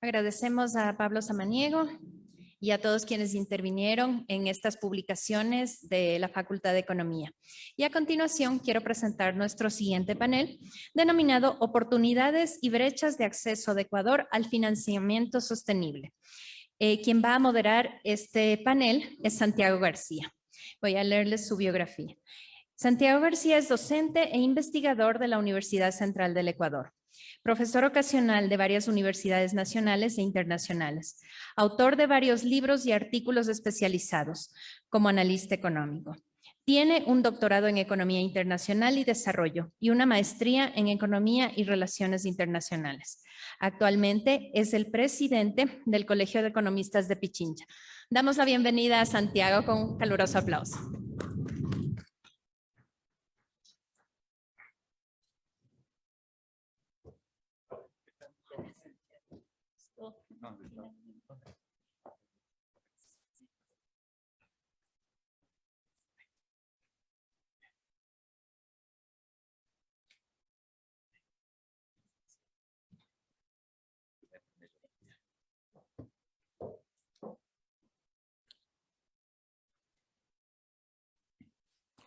Agradecemos a Pablo Samaniego y a todos quienes intervinieron en estas publicaciones de la Facultad de Economía. Y a continuación quiero presentar nuestro siguiente panel, denominado Oportunidades y brechas de acceso de Ecuador al financiamiento sostenible. Quien va a moderar este panel es Santiago García. Voy a leerles su biografía. Santiago García es docente e investigador de la Universidad Central del Ecuador, profesor ocasional de varias universidades nacionales e internacionales, autor de varios libros y artículos especializados como analista económico. Tiene un doctorado en Economía Internacional y Desarrollo y una maestría en Economía y Relaciones Internacionales. Actualmente es el presidente del Colegio de Economistas de Pichincha. Damos la bienvenida a Santiago con un caluroso aplauso.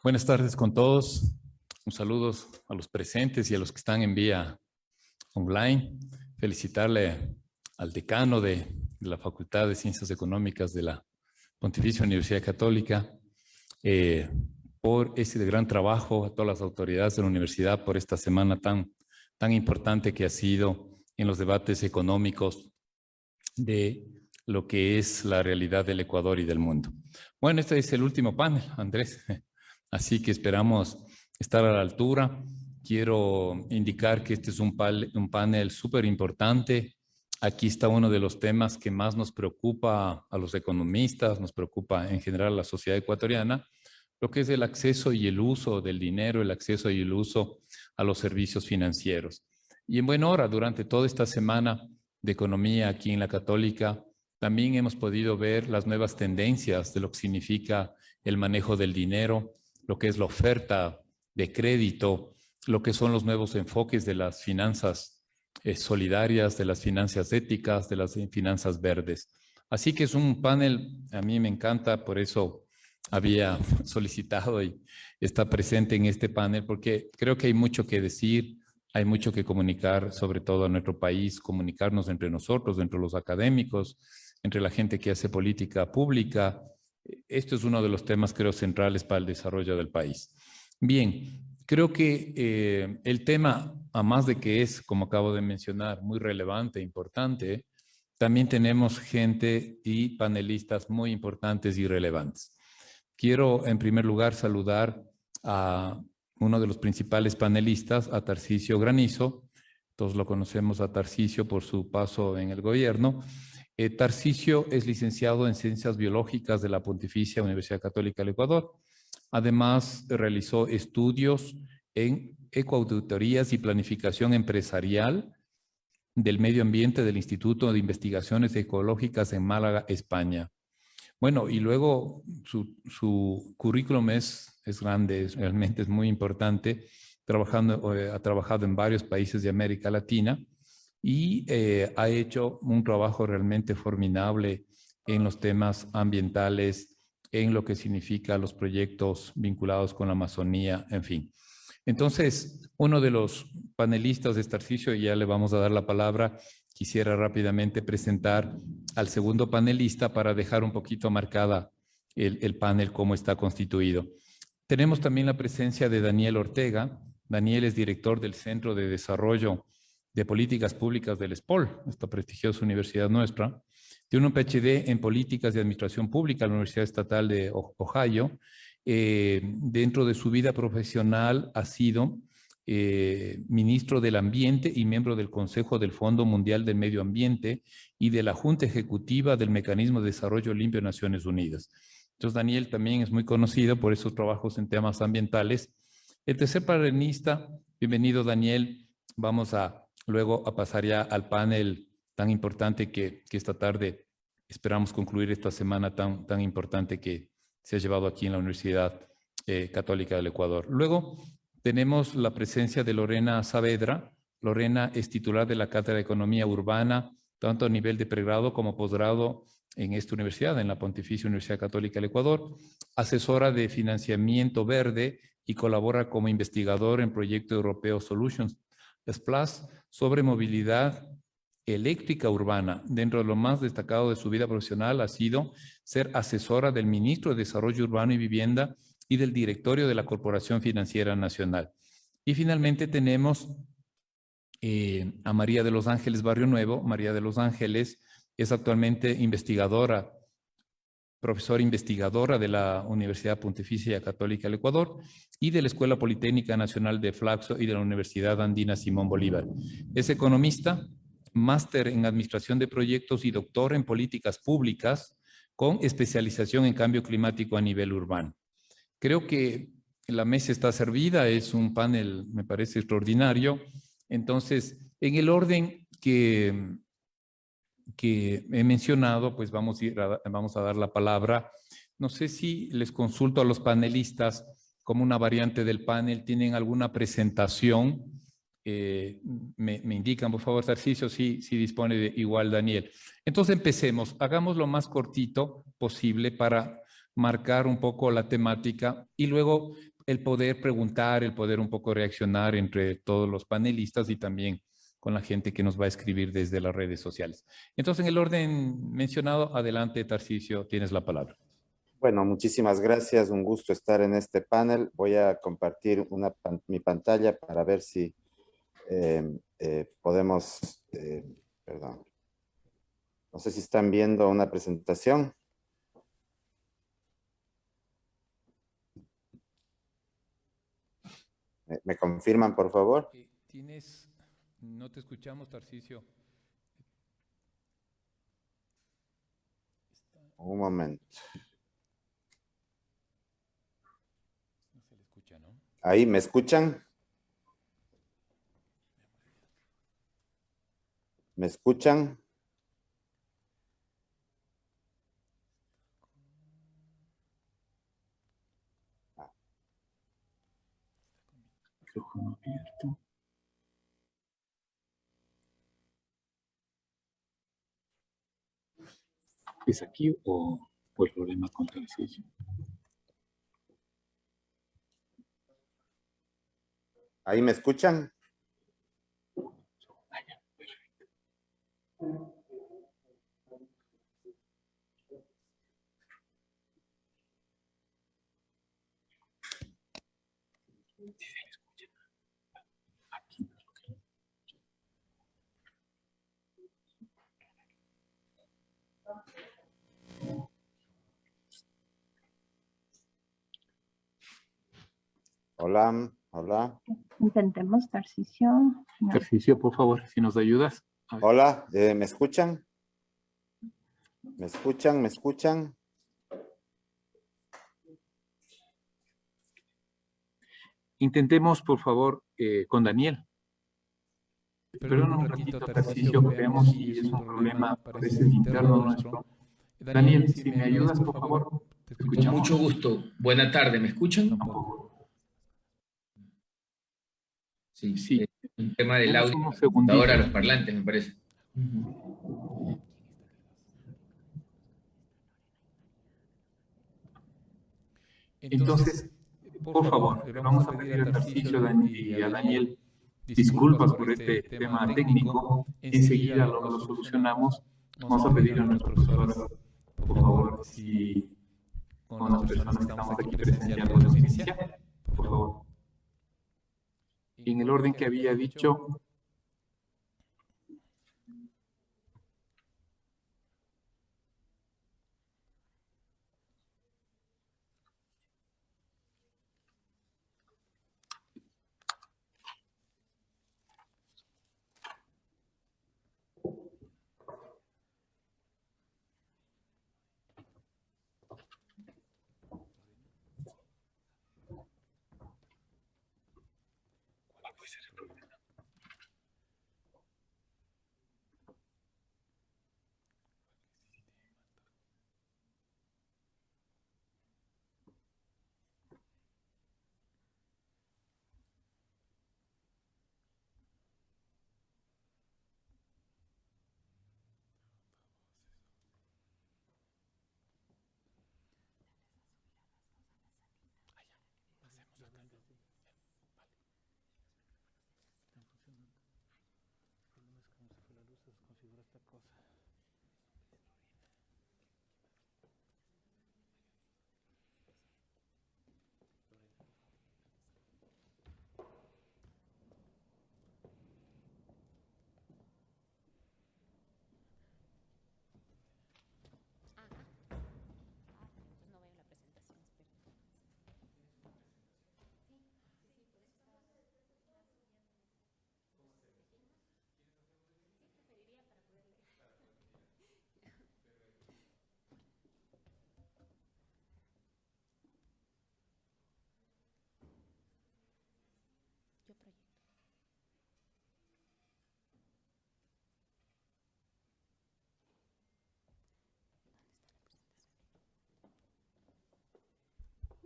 Buenas tardes con todos. Un saludo a los presentes y a los que están en vía online. Felicitarle al decano de la Facultad de Ciencias Económicas de la Pontificia Universidad Católica por ese gran trabajo, a todas las autoridades de la universidad por esta semana tan importante que ha sido en los debates económicos de lo que es la realidad del Ecuador y del mundo. Bueno, este es el último panel, Andrés. Así que esperamos estar a la altura. Quiero indicar que este es un panel súper importante. Aquí está uno de los temas que más nos preocupa a los economistas, nos preocupa en general a la sociedad ecuatoriana, lo que es el acceso y el uso del dinero, el acceso y el uso a los servicios financieros. Y en buena hora, durante toda esta semana de economía aquí en la Católica, también hemos podido ver las nuevas tendencias de lo que significa el manejo del dinero, lo que es la oferta de crédito, lo que son los nuevos enfoques de las finanzas solidarias, de las finanzas éticas, de las finanzas verdes. Así que es un panel, a mí me encanta, por eso había solicitado y está presente en este panel, porque creo que hay mucho que decir, hay mucho que comunicar, sobre todo a nuestro país, comunicarnos entre nosotros, entre los académicos, entre la gente que hace política pública. Esto es uno de los temas, creo, centrales para el desarrollo del país. Bien, creo que el tema, a más de que es, como acabo de mencionar, muy relevante e importante, también tenemos gente y panelistas muy importantes y relevantes. Quiero, en primer lugar, saludar a uno de los principales panelistas, a Tarcisio Granizo. Todos lo conocemos a Tarcisio por su paso en el gobierno. Tarcisio es licenciado en Ciencias Biológicas de la Pontificia Universidad Católica del Ecuador. Además, realizó estudios en ecoauditorías y planificación empresarial del medio ambiente del Instituto de Investigaciones Ecológicas en Málaga, España. Bueno, y luego su currículum es grande, realmente es muy importante. Ha trabajado en varios países de América Latina y ha hecho un trabajo realmente formidable en los temas ambientales, en lo que significa los proyectos vinculados con la Amazonía, en fin. Entonces, uno de los panelistas de este ejercicio, ya le vamos a dar la palabra, quisiera rápidamente presentar al segundo panelista para dejar un poquito marcada el panel, cómo está constituido. Tenemos también la presencia de Daniel Ortega. Daniel es director del Centro de Desarrollo de Políticas Públicas del ESPOL, esta prestigiosa universidad nuestra. Tiene un PhD en Políticas de Administración Pública en la Universidad Estatal de Ohio. Dentro de su vida profesional ha sido ministro del Ambiente y miembro del Consejo del Fondo Mundial del Medio Ambiente y de la Junta Ejecutiva del Mecanismo de Desarrollo Limpio de Naciones Unidas. Entonces, Daniel también es muy conocido por esos trabajos en temas ambientales. El tercer panelista, bienvenido Daniel, vamos luego a pasar ya al panel tan importante que esta tarde esperamos concluir esta semana tan importante que se ha llevado aquí en la Universidad Católica del Ecuador. Luego tenemos la presencia de Lorena Saavedra. Lorena es titular de la Cátedra de Economía Urbana, tanto a nivel de pregrado como posgrado en esta universidad, en la Pontificia Universidad Católica del Ecuador, asesora de financiamiento verde y colabora como investigador en Proyecto Europeo Solutions Plus sobre movilidad eléctrica urbana. Dentro de lo más destacado de su vida profesional ha sido ser asesora del Ministro de Desarrollo Urbano y Vivienda y del directorio de la Corporación Financiera Nacional. Y finalmente tenemos a María de los Ángeles Barrio Nuevo. María de los Ángeles es actualmente investigadora, profesora investigadora de la Universidad Pontificia Católica del Ecuador y de la Escuela Politécnica Nacional de Flaxo y de la Universidad Andina Simón Bolívar. Es economista, máster en Administración de Proyectos y doctor en Políticas Públicas con especialización en cambio climático a nivel urbano. Creo que la mesa está servida, es un panel, me parece extraordinario. Entonces, en el orden que he mencionado, pues vamos a dar la palabra. No sé si les consulto a los panelistas como una variante del panel, ¿tienen alguna presentación? Me indican, por favor, Tarcisio, si dispone de igual Daniel. Entonces empecemos, hagamos lo más cortito posible para marcar un poco la temática y luego el poder preguntar, el poder un poco reaccionar entre todos los panelistas y también con la gente que nos va a escribir desde las redes sociales. Entonces, en el orden mencionado, adelante, Tarcisio, tienes la palabra. Bueno, muchísimas gracias. Un gusto estar en este panel. Voy a compartir mi pantalla para ver si podemos, perdón. No sé si están viendo una presentación. ¿Me confirman, por favor? No te escuchamos, Tarcisio. Un momento. No se le escucha, ¿no? ¿Ahí me escuchan? ¿Me escuchan? Micrófono abierto. ¿Es aquí o el problema con Tarcisio? ¿Ahí me escuchan? Hola, hola. Intentemos, Tarcisio. No. Tarcisio, por favor, si nos ayudas. Hola, ¿me escuchan? ¿Me escuchan? ¿Me escuchan? Intentemos, por favor, con Daniel. Perdón un ratito, Tarcisio, veamos si es un problema, parece interno nuestro. Daniel, si me ayudas, por favor. ¿Te Con escuchamos? mucho gusto. Buena tarde, ¿me escuchan? Tampoco. Sí, Sí. un tema del Demos audio. unos segunditos. Ahora los parlantes, me parece. Entonces, por favor, le vamos a pedir a Tarcisio y a Daniel disculpas por este tema técnico. Enseguida lo solucionamos. Vamos a pedir a nuestros profesores, por favor, si con las personas que estamos aquí presentes ya podemos iniciar, por favor. En el orden que había dicho,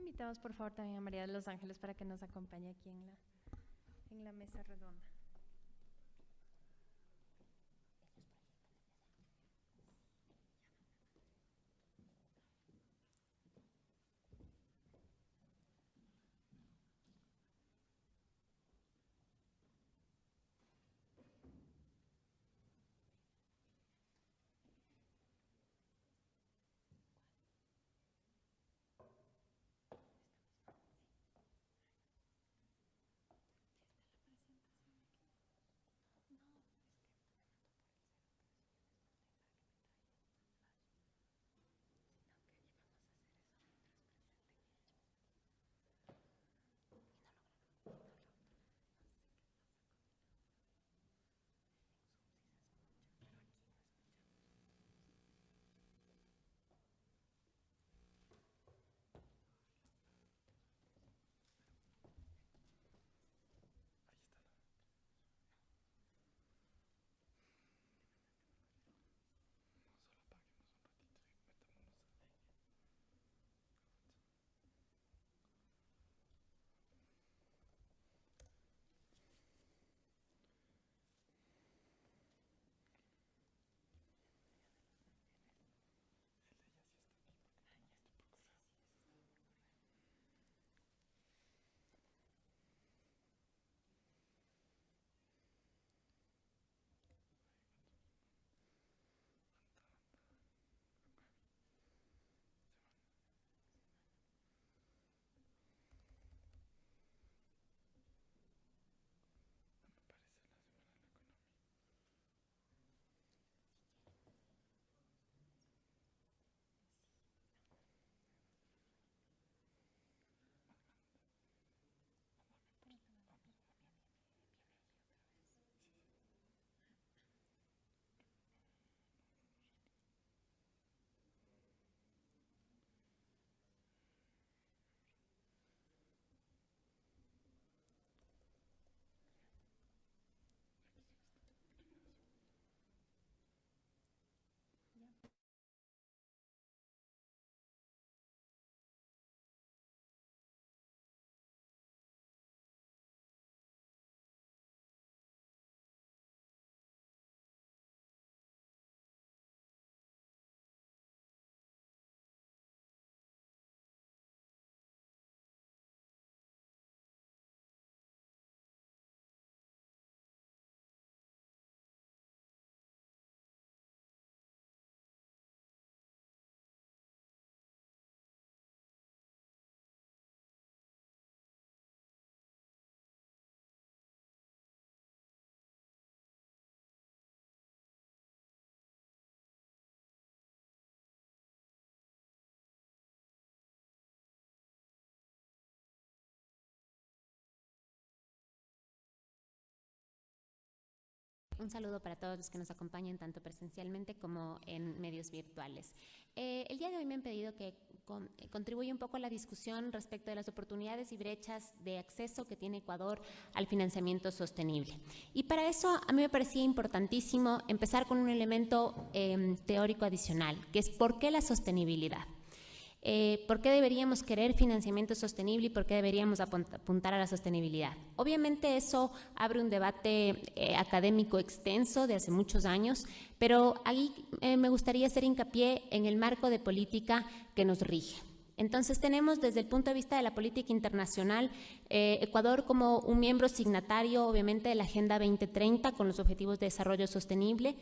Invitamos por favor también a María de los Ángeles para que nos acompañe aquí en la mesa redonda. Un saludo para todos los que nos acompañan tanto presencialmente como en medios virtuales. El día de hoy me han pedido que contribuya un poco a la discusión respecto de las oportunidades y brechas de acceso que tiene Ecuador al financiamiento sostenible. Y para eso a mí me parecía importantísimo empezar con un elemento teórico adicional, que es ¿por qué la sostenibilidad? ¿Por qué deberíamos querer financiamiento sostenible y por qué deberíamos apuntar a la sostenibilidad? Obviamente eso abre un debate académico extenso de hace muchos años, pero ahí me gustaría hacer hincapié en el marco de política que nos rige. Entonces tenemos desde el punto de vista de la política internacional, Ecuador como un miembro signatario obviamente de la Agenda 2030 con los Objetivos de Desarrollo Sostenible,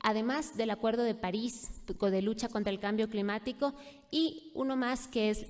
además del Acuerdo de París de lucha contra el cambio climático y uno más que es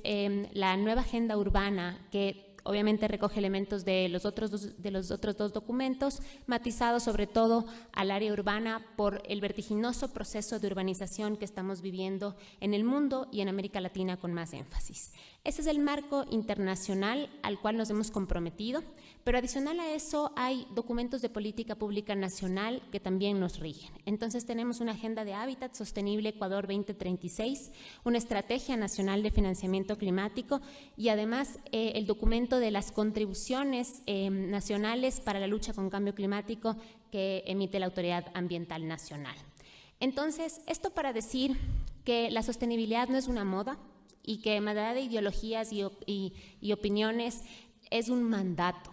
la nueva Agenda Urbana que obviamente recoge elementos de los otros dos documentos, matizados sobre todo al área urbana por el vertiginoso proceso de urbanización que estamos viviendo en el mundo y en América Latina con más énfasis. Ese es el marco internacional al cual nos hemos comprometido, pero adicional a eso hay documentos de política pública nacional que también nos rigen. Entonces tenemos una Agenda de Hábitat Sostenible Ecuador 2036, una Estrategia Nacional de Financiamiento Climático y además el documento de las contribuciones nacionales para la lucha con cambio climático que emite la Autoridad Ambiental Nacional. Entonces, esto para decir que la sostenibilidad no es una moda, y que más allá de ideologías y opiniones es un mandato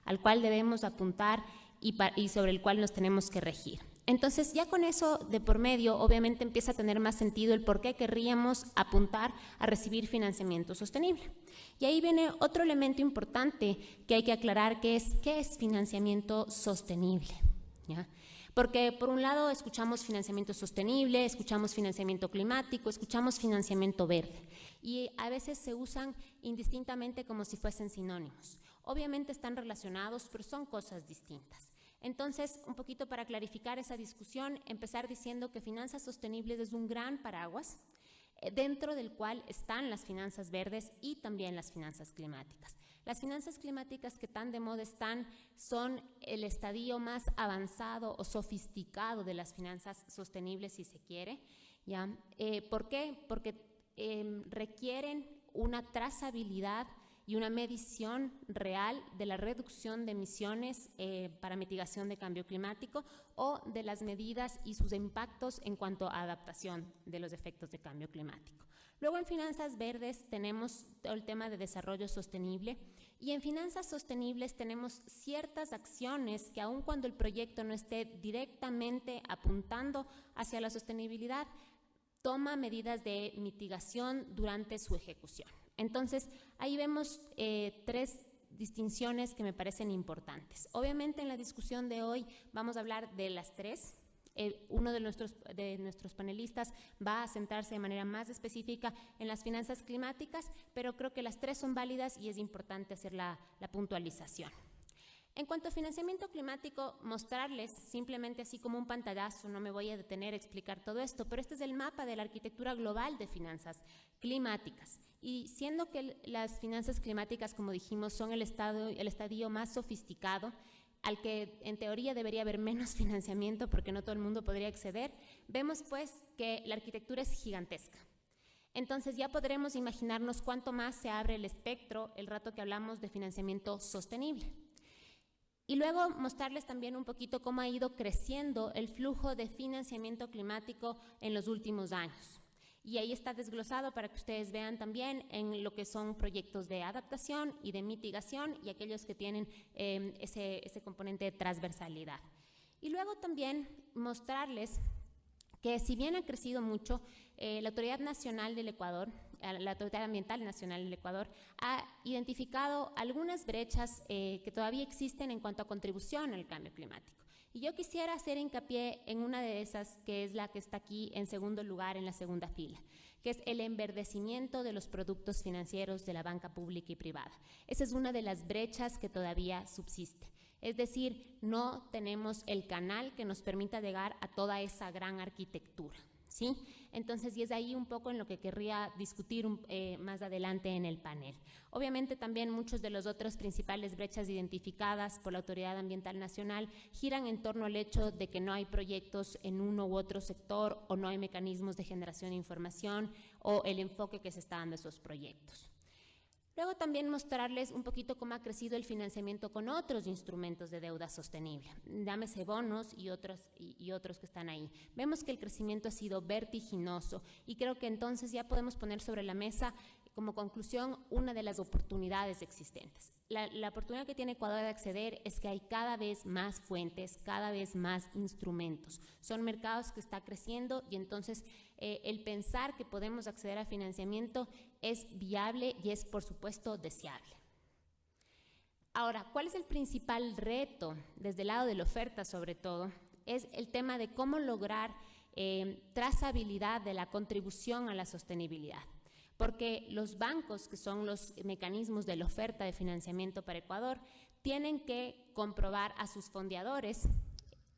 al cual debemos apuntar y sobre el cual nos tenemos que regir. Entonces, ya con eso de por medio, obviamente empieza a tener más sentido el por qué querríamos apuntar a recibir financiamiento sostenible. Y ahí viene otro elemento importante que hay que aclarar, que es ¿qué es financiamiento sostenible? ¿Ya? Porque por un lado escuchamos financiamiento sostenible, escuchamos financiamiento climático, escuchamos financiamiento verde y a veces se usan indistintamente como si fuesen sinónimos. Obviamente están relacionados, pero son cosas distintas. Entonces, un poquito para clarificar esa discusión, empezar diciendo que finanzas sostenibles es un gran paraguas dentro del cual están las finanzas verdes y también las finanzas climáticas. Las finanzas climáticas que tan de moda están son el estadio más avanzado o sofisticado de las finanzas sostenibles, si se quiere, ¿ya? ¿Por qué? Porque requieren una trazabilidad y una medición real de la reducción de emisiones para mitigación de cambio climático o de las medidas y sus impactos en cuanto a adaptación de los efectos de cambio climático. Luego en finanzas verdes tenemos todo el tema de desarrollo sostenible y en finanzas sostenibles tenemos ciertas acciones que aun cuando el proyecto no esté directamente apuntando hacia la sostenibilidad, toma medidas de mitigación durante su ejecución. Entonces, ahí vemos tres distinciones que me parecen importantes. Obviamente, en la discusión de hoy vamos a hablar de las tres. Uno de nuestros panelistas va a centrarse de manera más específica en las finanzas climáticas, pero creo que las tres son válidas y es importante hacer la puntualización. En cuanto a financiamiento climático, mostrarles simplemente así como un pantallazo, no me voy a detener a explicar todo esto, pero este es el mapa de la arquitectura global de finanzas climáticas. Y siendo que las finanzas climáticas, como dijimos, son el estadio más sofisticado, al que en teoría debería haber menos financiamiento porque no todo el mundo podría acceder, vemos pues que la arquitectura es gigantesca. Entonces ya podremos imaginarnos cuánto más se abre el espectro el rato que hablamos de financiamiento sostenible. Y luego mostrarles también un poquito cómo ha ido creciendo el flujo de financiamiento climático en los últimos años. Y ahí está desglosado para que ustedes vean también en lo que son proyectos de adaptación y de mitigación y aquellos que tienen ese componente de transversalidad. Y luego también mostrarles que si bien ha crecido mucho, la Autoridad Nacional del Ecuador, la Autoridad Ambiental Nacional del Ecuador, ha identificado algunas brechas que todavía existen en cuanto a contribución al cambio climático. Y yo quisiera hacer hincapié en una de esas, que es la que está aquí en segundo lugar, en la segunda fila, que es el enverdecimiento de los productos financieros de la banca pública y privada. Esa es una de las brechas que todavía subsiste. Es decir, no tenemos el canal que nos permita llegar a toda esa gran arquitectura, ¿sí? Entonces, y es ahí un poco en lo que querría discutir más adelante en el panel. Obviamente también muchos de los otros principales brechas identificadas por la Autoridad Ambiental Nacional giran en torno al hecho de que no hay proyectos en uno u otro sector o no hay mecanismos de generación de información o el enfoque que se está dando a esos proyectos. Luego también mostrarles un poquito cómo ha crecido el financiamiento con otros instrumentos de deuda sostenible, llámese bonos y otros que están ahí. Vemos que el crecimiento ha sido vertiginoso y creo que entonces ya podemos poner sobre la mesa como conclusión una de las oportunidades existentes. La oportunidad que tiene Ecuador de acceder es que hay cada vez más fuentes, cada vez más instrumentos. Son mercados que están creciendo y entonces el pensar que podemos acceder a financiamiento es viable y es, por supuesto, deseable. Ahora, ¿cuál es el principal reto desde el lado de la oferta, sobre todo? Es el tema de cómo lograr trazabilidad de la contribución a la sostenibilidad. Porque los bancos, que son los mecanismos de la oferta de financiamiento para Ecuador, tienen que comprobar a sus fondeadores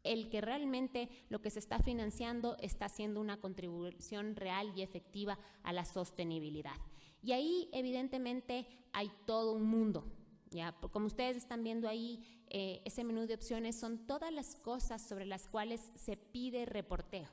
el que realmente lo que se está financiando está haciendo una contribución real y efectiva a la sostenibilidad. Y ahí, evidentemente, hay todo un mundo. ¿Ya? Como ustedes están viendo ahí, ese menú de opciones son todas las cosas sobre las cuales se pide reporteo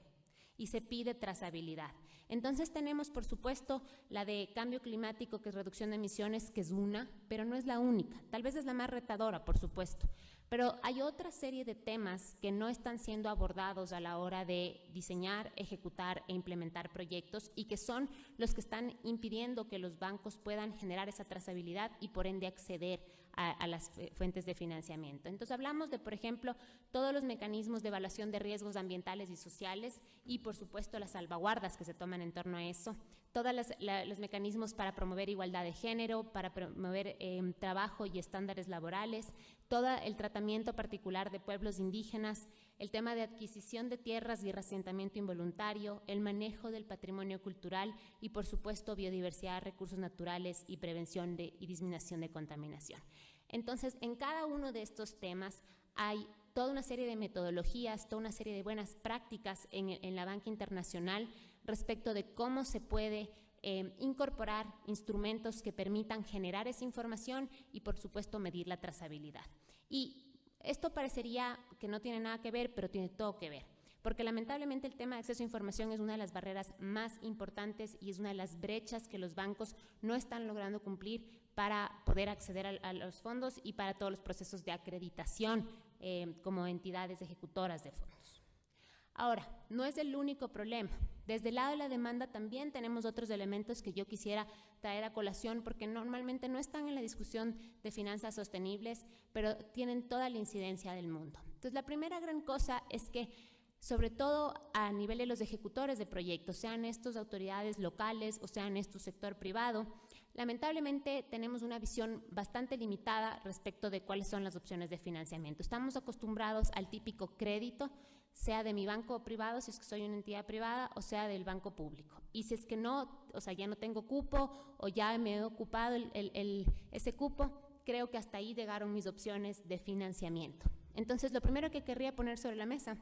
y se pide trazabilidad. Entonces tenemos, por supuesto, la de cambio climático, que es reducción de emisiones, que es una, pero no es la única. Tal vez es la más retadora, por supuesto. Pero hay otra serie de temas que no están siendo abordados a la hora de diseñar, ejecutar e implementar proyectos y que son los que están impidiendo que los bancos puedan generar esa trazabilidad y por ende acceder a las fuentes de financiamiento. Entonces hablamos de, por ejemplo, todos los mecanismos de evaluación de riesgos ambientales y sociales y, por supuesto, las salvaguardas que se toman en torno a eso, todos los mecanismos para promover igualdad de género, para promover trabajo y estándares laborales, todo el tratamiento particular de pueblos indígenas, el tema de adquisición de tierras y reasentamiento involuntario, el manejo del patrimonio cultural y, por supuesto, biodiversidad, recursos naturales y prevención y disminución de contaminación. Entonces, en cada uno de estos temas hay toda una serie de metodologías, toda una serie de buenas prácticas en la banca internacional respecto de cómo se puede incorporar instrumentos que permitan generar esa información y, por supuesto, medir la trazabilidad. Y esto parecería que no tiene nada que ver, pero tiene todo que ver, porque lamentablemente el tema de acceso a información es una de las barreras más importantes y es una de las brechas que los bancos no están logrando cumplir para poder acceder a los fondos y para todos los procesos de acreditación como entidades ejecutoras de fondos. Ahora, no es el único problema. Desde el lado de la demanda también tenemos otros elementos que yo quisiera traer a colación porque normalmente no están en la discusión de finanzas sostenibles, pero tienen toda la incidencia del mundo. Entonces, la primera gran cosa es que, sobre todo a nivel de los ejecutores de proyectos, sean estos autoridades locales o sean estos sector privado, lamentablemente tenemos una visión bastante limitada respecto de cuáles son las opciones de financiamiento. Estamos acostumbrados al típico crédito, sea de mi banco privado, si es que soy una entidad privada, o sea del banco público. Y si es que no, o sea, ya no tengo cupo o ya me he ocupado ese cupo, creo que hasta ahí llegaron mis opciones de financiamiento. Entonces, lo primero que querría poner sobre la mesa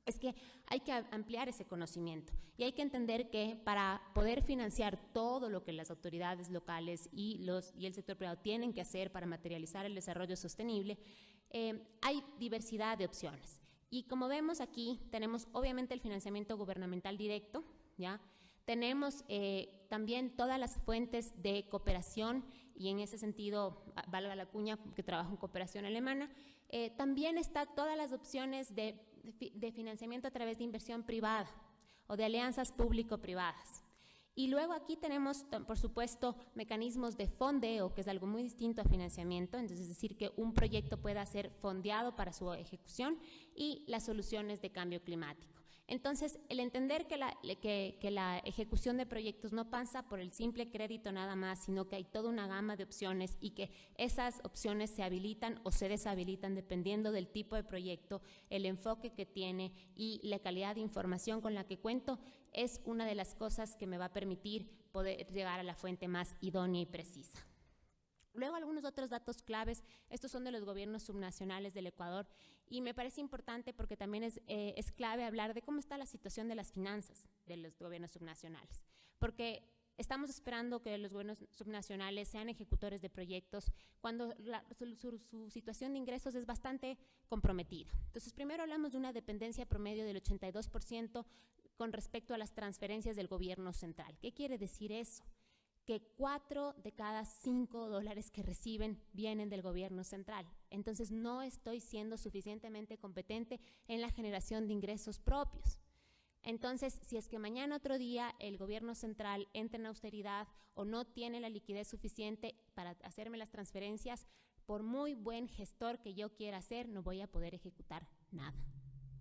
es que hay que ampliar ese conocimiento y hay que entender que para poder financiar todo lo que las autoridades locales y el sector privado tienen que hacer para materializar el desarrollo sostenible, hay diversidad de opciones. Y como vemos aquí, tenemos obviamente el financiamiento gubernamental directo, ¿ya? Tenemos también todas las fuentes de cooperación y en ese sentido, valga la cuña, que trabajo en cooperación alemana, también están todas las opciones de financiamiento a través de inversión privada o de alianzas público-privadas. Y luego aquí tenemos, por supuesto, mecanismos de fondeo, que es algo muy distinto a financiamiento, entonces es decir, que un proyecto pueda ser fondeado para su ejecución y las soluciones de cambio climático. Entonces, el entender que la ejecución de proyectos no pasa por el simple crédito nada más, sino que hay toda una gama de opciones y que esas opciones se habilitan o se deshabilitan dependiendo del tipo de proyecto, el enfoque que tiene y la calidad de información con la que cuento, es una de las cosas que me va a permitir poder llegar a la fuente más idónea y precisa. Luego algunos otros datos claves, estos son de los gobiernos subnacionales del Ecuador y me parece importante porque también es clave hablar de cómo está la situación de las finanzas de los gobiernos subnacionales, porque estamos esperando que los gobiernos subnacionales sean ejecutores de proyectos cuando su situación de ingresos es bastante comprometida. Entonces, primero hablamos de una dependencia promedio del 82% con respecto a las transferencias del gobierno central. ¿Qué quiere decir eso? Que 4 de cada 5 dólares que reciben vienen del gobierno central. Entonces, no estoy siendo suficientemente competente en la generación de ingresos propios. Entonces, si es que mañana otro día el gobierno central entra en austeridad o no tiene la liquidez suficiente para hacerme las transferencias, por muy buen gestor que yo quiera hacer, no voy a poder ejecutar nada.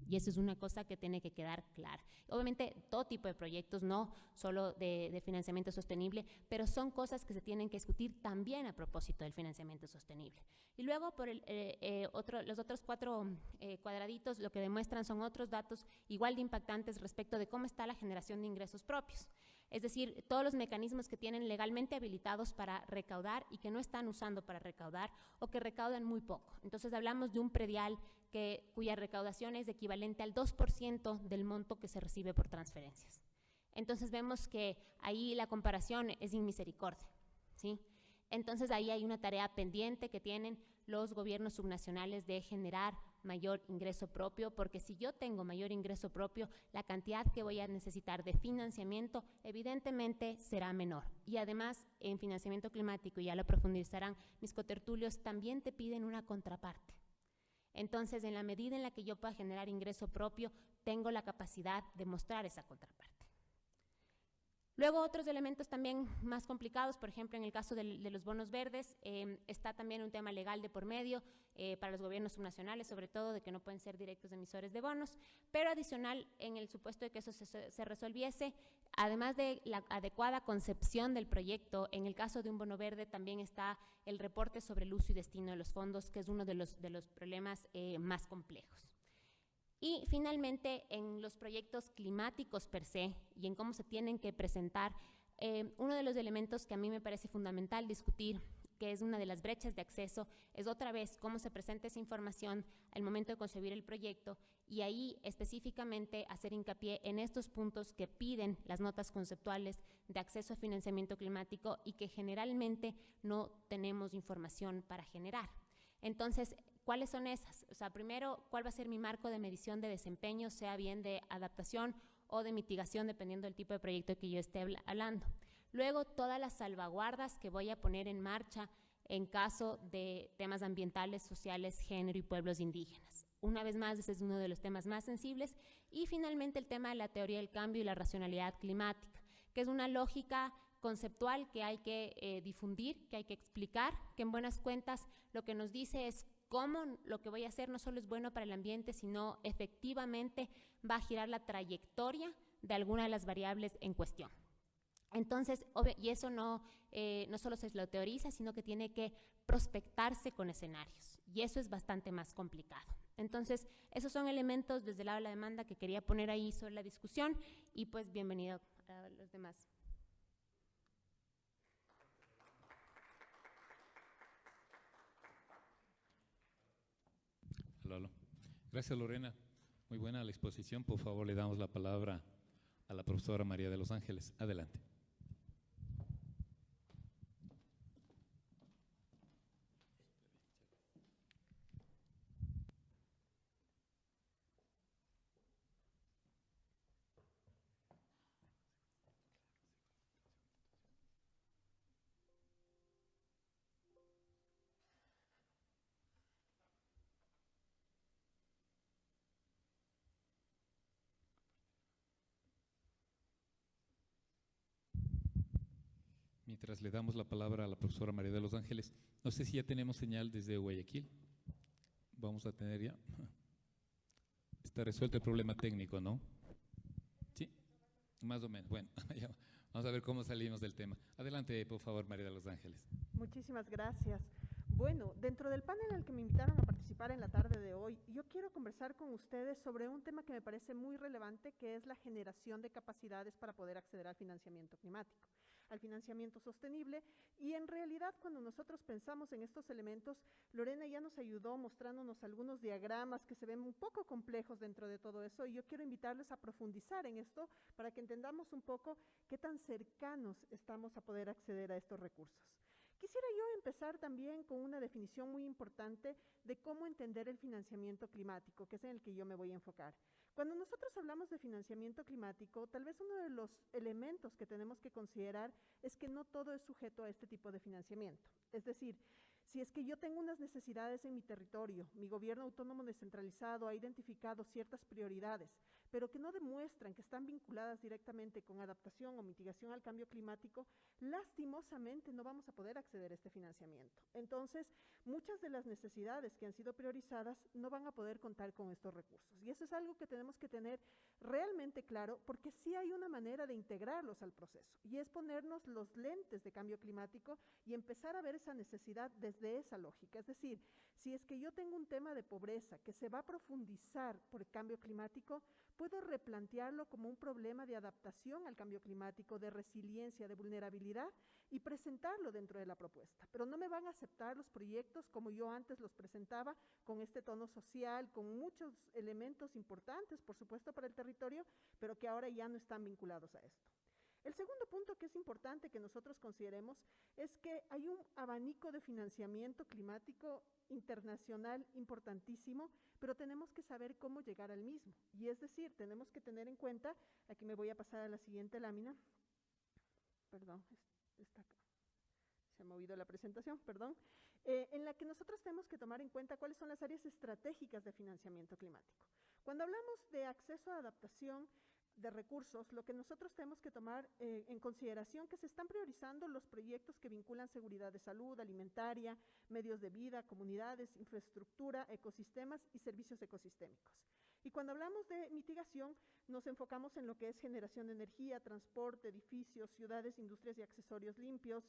Y eso es una cosa que tiene que quedar clara. Obviamente, todo tipo de proyectos, no solo de financiamiento sostenible, pero son cosas que se tienen que discutir también a propósito del financiamiento sostenible. Y luego, por los otros 4 cuadraditos, lo que demuestran son otros datos igual de impactantes respecto de cómo está la generación de ingresos propios. Es decir, todos los mecanismos que tienen legalmente habilitados para recaudar y que no están usando para recaudar o que recaudan muy poco. Entonces, hablamos de un predial cuya recaudación es equivalente al 2% del monto que se recibe por transferencias. Entonces, vemos que ahí la comparación es sin misericordia, ¿sí? Entonces, ahí hay una tarea pendiente que tienen los gobiernos subnacionales de generar mayor ingreso propio, porque si yo tengo mayor ingreso propio, la cantidad que voy a necesitar de financiamiento evidentemente será menor. Y además, en financiamiento climático, ya lo profundizarán mis cotertulios, también te piden una contraparte. Entonces, en la medida en la que yo pueda generar ingreso propio, tengo la capacidad de mostrar esa contraparte. Luego, otros elementos también más complicados, por ejemplo, en el caso de los bonos verdes, está también un tema legal de por medio para los gobiernos subnacionales, sobre todo de que no pueden ser directos emisores de bonos, pero adicional, en el supuesto de que eso se resolviese, además de la adecuada concepción del proyecto, en el caso de un bono verde también está el reporte sobre el uso y destino de los fondos, que es uno de los problemas más complejos. Y finalmente, en los proyectos climáticos per se y en cómo se tienen que presentar, uno de los elementos que a mí me parece fundamental discutir, que es una de las brechas de acceso, es otra vez cómo se presenta esa información al momento de concebir el proyecto y ahí específicamente hacer hincapié en estos puntos que piden las notas conceptuales de acceso a financiamiento climático y que generalmente no tenemos información para generar. Entonces, ¿cuáles son esas? O sea, primero, ¿cuál va a ser mi marco de medición de desempeño, sea bien de adaptación o de mitigación, dependiendo del tipo de proyecto que yo esté hablando? Luego, todas las salvaguardas que voy a poner en marcha en caso de temas ambientales, sociales, género y pueblos indígenas. Una vez más, ese es uno de los temas más sensibles. Y finalmente, el tema de la teoría del cambio y la racionalidad climática, que es una lógica conceptual que hay que difundir, que hay que explicar, que en buenas cuentas lo que nos dice es cómo lo que voy a hacer no solo es bueno para el ambiente, sino efectivamente va a girar la trayectoria de alguna de las variables en cuestión. Entonces, y eso no solo se lo teoriza, sino que tiene que prospectarse con escenarios, y eso es bastante más complicado. Entonces, esos son elementos desde el lado de la demanda que quería poner ahí sobre la discusión, y pues bienvenido a los demás. Lalo. Gracias, Lorena. Muy buena la exposición. Por favor, le damos la palabra a la profesora María de los Ángeles. Adelante. Mientras le damos la palabra a la profesora María de los Ángeles, no sé si ya tenemos señal desde Guayaquil. Vamos a tener ya. Está resuelto el problema técnico, ¿no? Sí, más o menos. Bueno, vamos a ver cómo salimos del tema. Adelante, por favor, María de los Ángeles. Muchísimas gracias. Bueno, dentro del panel al que me invitaron a participar en la tarde de hoy, yo quiero conversar con ustedes sobre un tema que me parece muy relevante, que es la generación de capacidades para poder acceder al financiamiento climático, al financiamiento sostenible. Y en realidad, cuando nosotros pensamos en estos elementos, Lorena ya nos ayudó mostrándonos algunos diagramas que se ven un poco complejos dentro de todo eso, y yo quiero invitarles a profundizar en esto para que entendamos un poco qué tan cercanos estamos a poder acceder a estos recursos. Quisiera yo empezar también con una definición muy importante de cómo entender el financiamiento climático, que es en el que yo me voy a enfocar. Cuando nosotros hablamos de financiamiento climático, tal vez uno de los elementos que tenemos que considerar es que no todo es sujeto a este tipo de financiamiento. Es decir, si es que yo tengo unas necesidades en mi territorio, mi gobierno autónomo descentralizado ha identificado ciertas prioridades, pero que no demuestran que están vinculadas directamente con adaptación o mitigación al cambio climático, lastimosamente no vamos a poder acceder a este financiamiento. Entonces, muchas de las necesidades que han sido priorizadas no van a poder contar con estos recursos. Y eso es algo que tenemos que tener realmente claro, porque sí hay una manera de integrarlos al proceso, y es ponernos los lentes de cambio climático y empezar a ver esa necesidad desde esa lógica. Es decir, si es que yo tengo un tema de pobreza que se va a profundizar por el cambio climático, puedo replantearlo como un problema de adaptación al cambio climático, de resiliencia, de vulnerabilidad, y presentarlo dentro de la propuesta. Pero no me van a aceptar los proyectos como yo antes los presentaba, con este tono social, con muchos elementos importantes, por supuesto, para el territorio, pero que ahora ya no están vinculados a esto. El segundo punto que es importante que nosotros consideremos es que hay un abanico de financiamiento climático internacional importantísimo, pero tenemos que saber cómo llegar al mismo. Y es decir, tenemos que tener en cuenta, aquí me voy a pasar a la siguiente lámina, perdón, está acá. Se ha movido la presentación, perdón. en la que nosotros tenemos que tomar en cuenta cuáles son las áreas estratégicas de financiamiento climático. Cuando hablamos de acceso a adaptación de recursos, lo que nosotros tenemos que tomar en consideración que se están priorizando los proyectos que vinculan seguridad de salud, alimentaria, medios de vida, comunidades, infraestructura, ecosistemas y servicios ecosistémicos. Y cuando hablamos de mitigación, nos enfocamos en lo que es generación de energía, transporte, edificios, ciudades, industrias y accesorios limpios,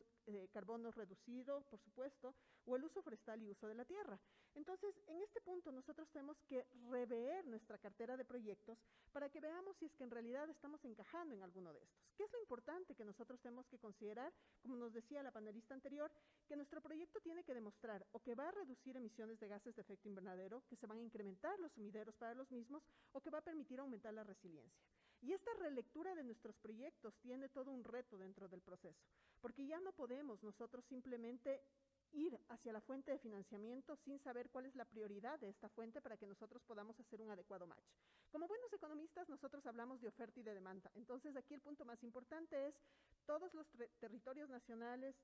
carbono reducido, por supuesto, o el uso forestal y uso de la tierra. Entonces, en este punto nosotros tenemos que rever nuestra cartera de proyectos para que veamos si es que en realidad estamos encajando en alguno de estos. ¿Qué es lo importante que nosotros tenemos que considerar? Como nos decía la panelista anterior, que nuestro proyecto tiene que demostrar o que va a reducir emisiones de gases de efecto invernadero, que se van a incrementar los sumideros para los mismos o que va a permitir aumentar la resiliencia. Y esta relectura de nuestros proyectos tiene todo un reto dentro del proceso, porque ya no podemos nosotros simplemente ir hacia la fuente de financiamiento sin saber cuál es la prioridad de esta fuente para que nosotros podamos hacer un adecuado match. Como buenos economistas, nosotros hablamos de oferta y de demanda. Entonces, aquí el punto más importante es todos los territorios nacionales,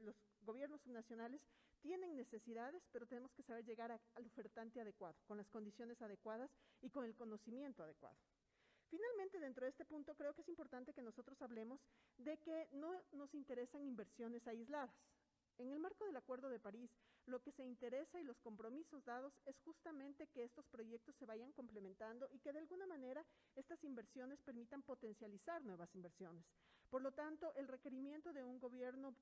los gobiernos subnacionales tienen necesidades, pero tenemos que saber llegar al ofertante adecuado, con las condiciones adecuadas y con el conocimiento adecuado. Finalmente, dentro de este punto, creo que es importante que nosotros hablemos de que no nos interesan inversiones aisladas. En el marco del Acuerdo de París, lo que se interesa y los compromisos dados es justamente que estos proyectos se vayan complementando y que de alguna manera estas inversiones permitan potencializar nuevas inversiones. Por lo tanto, el requerimiento de un gobierno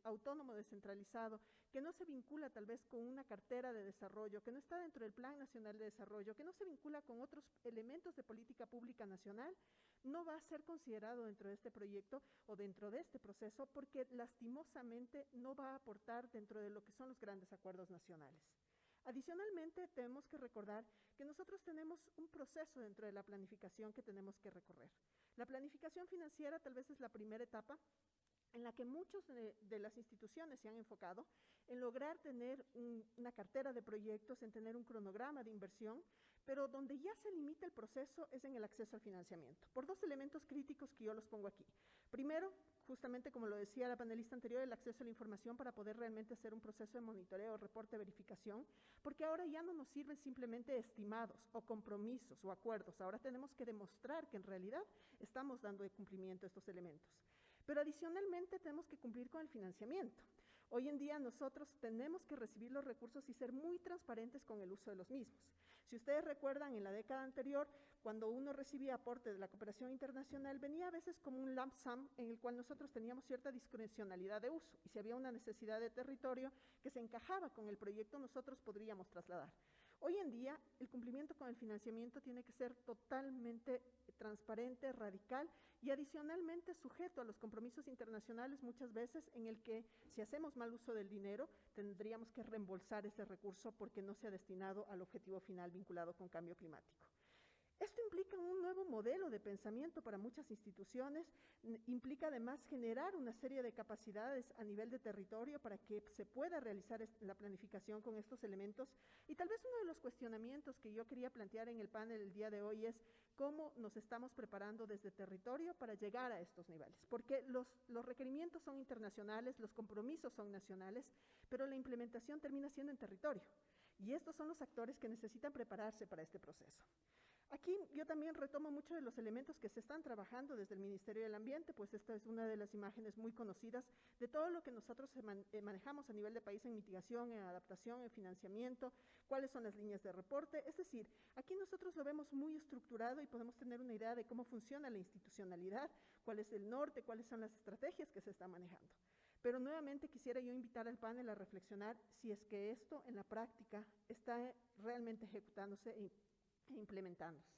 autónomo descentralizado que no se vincula tal vez con una cartera de desarrollo, que no está dentro del Plan Nacional de Desarrollo, que no se vincula con otros elementos de política pública nacional, no va a ser considerado dentro de este proyecto o dentro de este proceso porque lastimosamente no va a aportar dentro de lo que son los grandes acuerdos nacionales. Adicionalmente, tenemos que recordar que nosotros tenemos un proceso dentro de la planificación que tenemos que recorrer. La planificación financiera tal vez es la primera etapa en la que muchos de las instituciones se han enfocado en lograr tener una cartera de proyectos, en tener un cronograma de inversión, pero donde ya se limita el proceso es en el acceso al financiamiento, por dos elementos críticos que yo los pongo aquí. Primero, justamente como lo decía la panelista anterior, el acceso a la información para poder realmente hacer un proceso de monitoreo, reporte, verificación, porque ahora ya no nos sirven simplemente estimados o compromisos o acuerdos, ahora tenemos que demostrar que en realidad estamos dando de cumplimiento a estos elementos. Pero adicionalmente tenemos que cumplir con el financiamiento. Hoy en día nosotros tenemos que recibir los recursos y ser muy transparentes con el uso de los mismos. Si ustedes recuerdan, en la década anterior, cuando uno recibía aporte de la cooperación internacional, venía a veces como un lump sum en el cual nosotros teníamos cierta discrecionalidad de uso. Y si había una necesidad de territorio que se encajaba con el proyecto, nosotros podríamos trasladar. Hoy en día, el cumplimiento con el financiamiento tiene que ser totalmente transparente, radical y adicionalmente sujeto a los compromisos internacionales muchas veces en el que si hacemos mal uso del dinero, tendríamos que reembolsar ese recurso porque no se ha destinado al objetivo final vinculado con cambio climático. Esto implica un nuevo modelo de pensamiento para muchas instituciones, implica además generar una serie de capacidades a nivel de territorio para que se pueda realizar la planificación con estos elementos. Y tal vez uno de los cuestionamientos que yo quería plantear en el panel el día de hoy es cómo nos estamos preparando desde territorio para llegar a estos niveles, porque los requerimientos son internacionales, los compromisos son nacionales, pero la implementación termina siendo en territorio. Y estos son los actores que necesitan prepararse para este proceso. Aquí yo también retomo muchos de los elementos que se están trabajando desde el Ministerio del Ambiente, pues esta es una de las imágenes muy conocidas de todo lo que nosotros manejamos a nivel de país en mitigación, en adaptación, en financiamiento, cuáles son las líneas de reporte. Es decir, aquí nosotros lo vemos muy estructurado y podemos tener una idea de cómo funciona la institucionalidad, cuál es el norte, cuáles son las estrategias que se están manejando. Pero nuevamente quisiera yo invitar al panel a reflexionar si es que esto en la práctica está realmente ejecutándose e implementándose.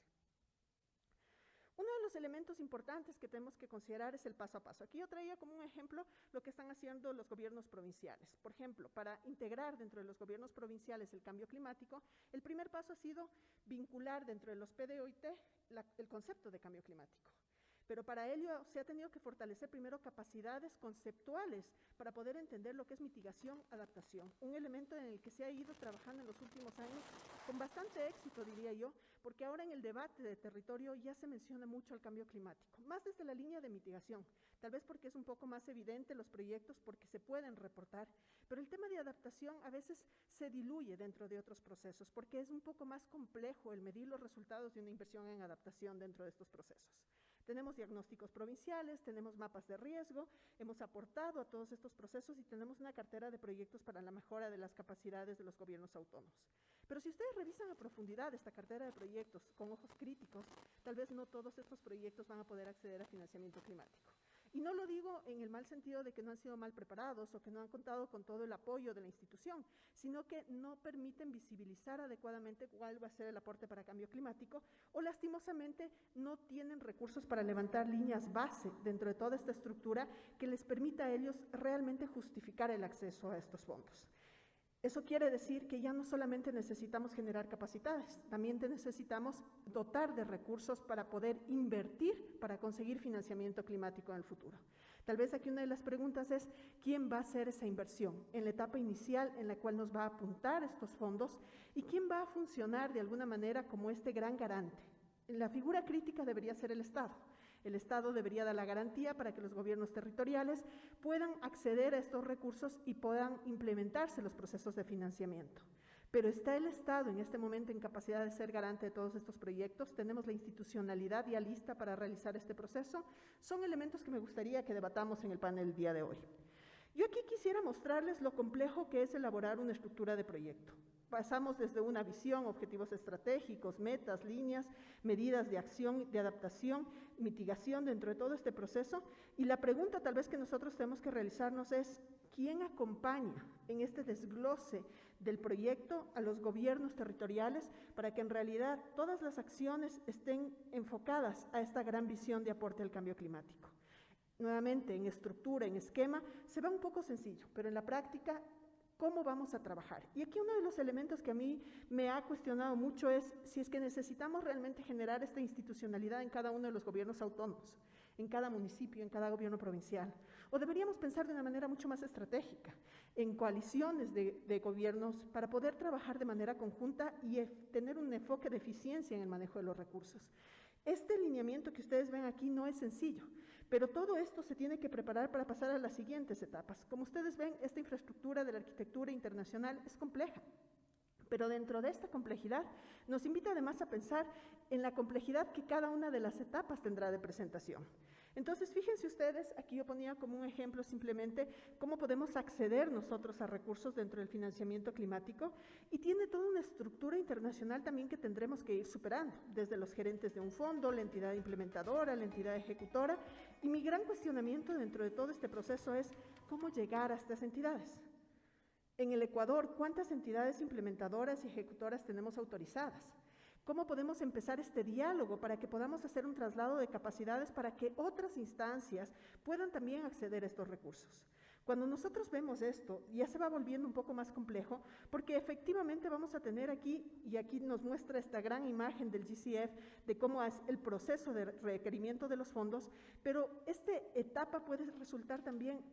Uno de los elementos importantes que tenemos que considerar es el paso a paso. Aquí yo traía como un ejemplo lo que están haciendo los gobiernos provinciales. Por ejemplo, para integrar dentro de los gobiernos provinciales el cambio climático, el primer paso ha sido vincular dentro de los PDOIT el concepto de cambio climático. Pero para ello se ha tenido que fortalecer primero capacidades conceptuales para poder entender lo que es mitigación, adaptación, un elemento en el que se ha ido trabajando en los últimos años con bastante éxito, diría yo, porque ahora en el debate de territorio ya se menciona mucho el cambio climático, más desde la línea de mitigación, tal vez porque es un poco más evidente los proyectos porque se pueden reportar, pero el tema de adaptación a veces se diluye dentro de otros procesos porque es un poco más complejo el medir los resultados de una inversión en adaptación dentro de estos procesos. Tenemos diagnósticos provinciales, tenemos mapas de riesgo, hemos aportado a todos estos procesos y tenemos una cartera de proyectos para la mejora de las capacidades de los gobiernos autónomos. Pero si ustedes revisan a profundidad esta cartera de proyectos con ojos críticos, tal vez no todos estos proyectos van a poder acceder a financiamiento climático. Y no lo digo en el mal sentido de que no han sido mal preparados o que no han contado con todo el apoyo de la institución, sino que no permiten visibilizar adecuadamente cuál va a ser el aporte para cambio climático o lastimosamente no tienen recursos para levantar líneas base dentro de toda esta estructura que les permita a ellos realmente justificar el acceso a estos fondos. Eso quiere decir que ya no solamente necesitamos generar capacidades, también necesitamos dotar de recursos para poder invertir para conseguir financiamiento climático en el futuro. Tal vez aquí una de las preguntas es, ¿quién va a hacer esa inversión en la etapa inicial en la cual nos va a apuntar estos fondos y quién va a funcionar de alguna manera como este gran garante? La figura crítica debería ser el Estado. El Estado debería dar la garantía para que los gobiernos territoriales puedan acceder a estos recursos y puedan implementarse los procesos de financiamiento. Pero ¿está el Estado en este momento en capacidad de ser garante de todos estos proyectos? ¿Tenemos la institucionalidad ya lista para realizar este proceso? Son elementos que me gustaría que debatamos en el panel el día de hoy. Yo aquí quisiera mostrarles lo complejo que es elaborar una estructura de proyecto. Pasamos desde una visión, objetivos estratégicos, metas, líneas, medidas de acción, de adaptación, mitigación dentro de todo este proceso. Y la pregunta tal vez que nosotros tenemos que realizarnos es, ¿quién acompaña en este desglose del proyecto a los gobiernos territoriales para que en realidad todas las acciones estén enfocadas a esta gran visión de aporte al cambio climático? Nuevamente, en estructura, en esquema, se ve un poco sencillo, pero en la práctica, ¿cómo vamos a trabajar? Y aquí uno de los elementos que a mí me ha cuestionado mucho es si es que necesitamos realmente generar esta institucionalidad en cada uno de los gobiernos autónomos, en cada municipio, en cada gobierno provincial. O deberíamos pensar de una manera mucho más estratégica, en coaliciones de gobiernos para poder trabajar de manera conjunta y tener un enfoque de eficiencia en el manejo de los recursos. Este lineamiento que ustedes ven aquí no es sencillo, pero todo esto se tiene que preparar para pasar a las siguientes etapas. Como ustedes ven, esta infraestructura de la arquitectura internacional es compleja, pero dentro de esta complejidad nos invita además a pensar en la complejidad que cada una de las etapas tendrá de presentación. Entonces, fíjense ustedes, aquí yo ponía como un ejemplo simplemente cómo podemos acceder nosotros a recursos dentro del financiamiento climático y tiene toda una estructura internacional también que tendremos que ir superando, desde los gerentes de un fondo, la entidad implementadora, la entidad ejecutora, y mi gran cuestionamiento dentro de todo este proceso es cómo llegar a estas entidades. En el Ecuador, ¿cuántas entidades implementadoras y ejecutoras tenemos autorizadas? ¿Cómo podemos empezar este diálogo para que podamos hacer un traslado de capacidades para que otras instancias puedan también acceder a estos recursos? Cuando nosotros vemos esto, ya se va volviendo un poco más complejo, porque efectivamente vamos a tener aquí, y aquí nos muestra esta gran imagen del GCF, de cómo es el proceso de requerimiento de los fondos, pero esta etapa puede resultar también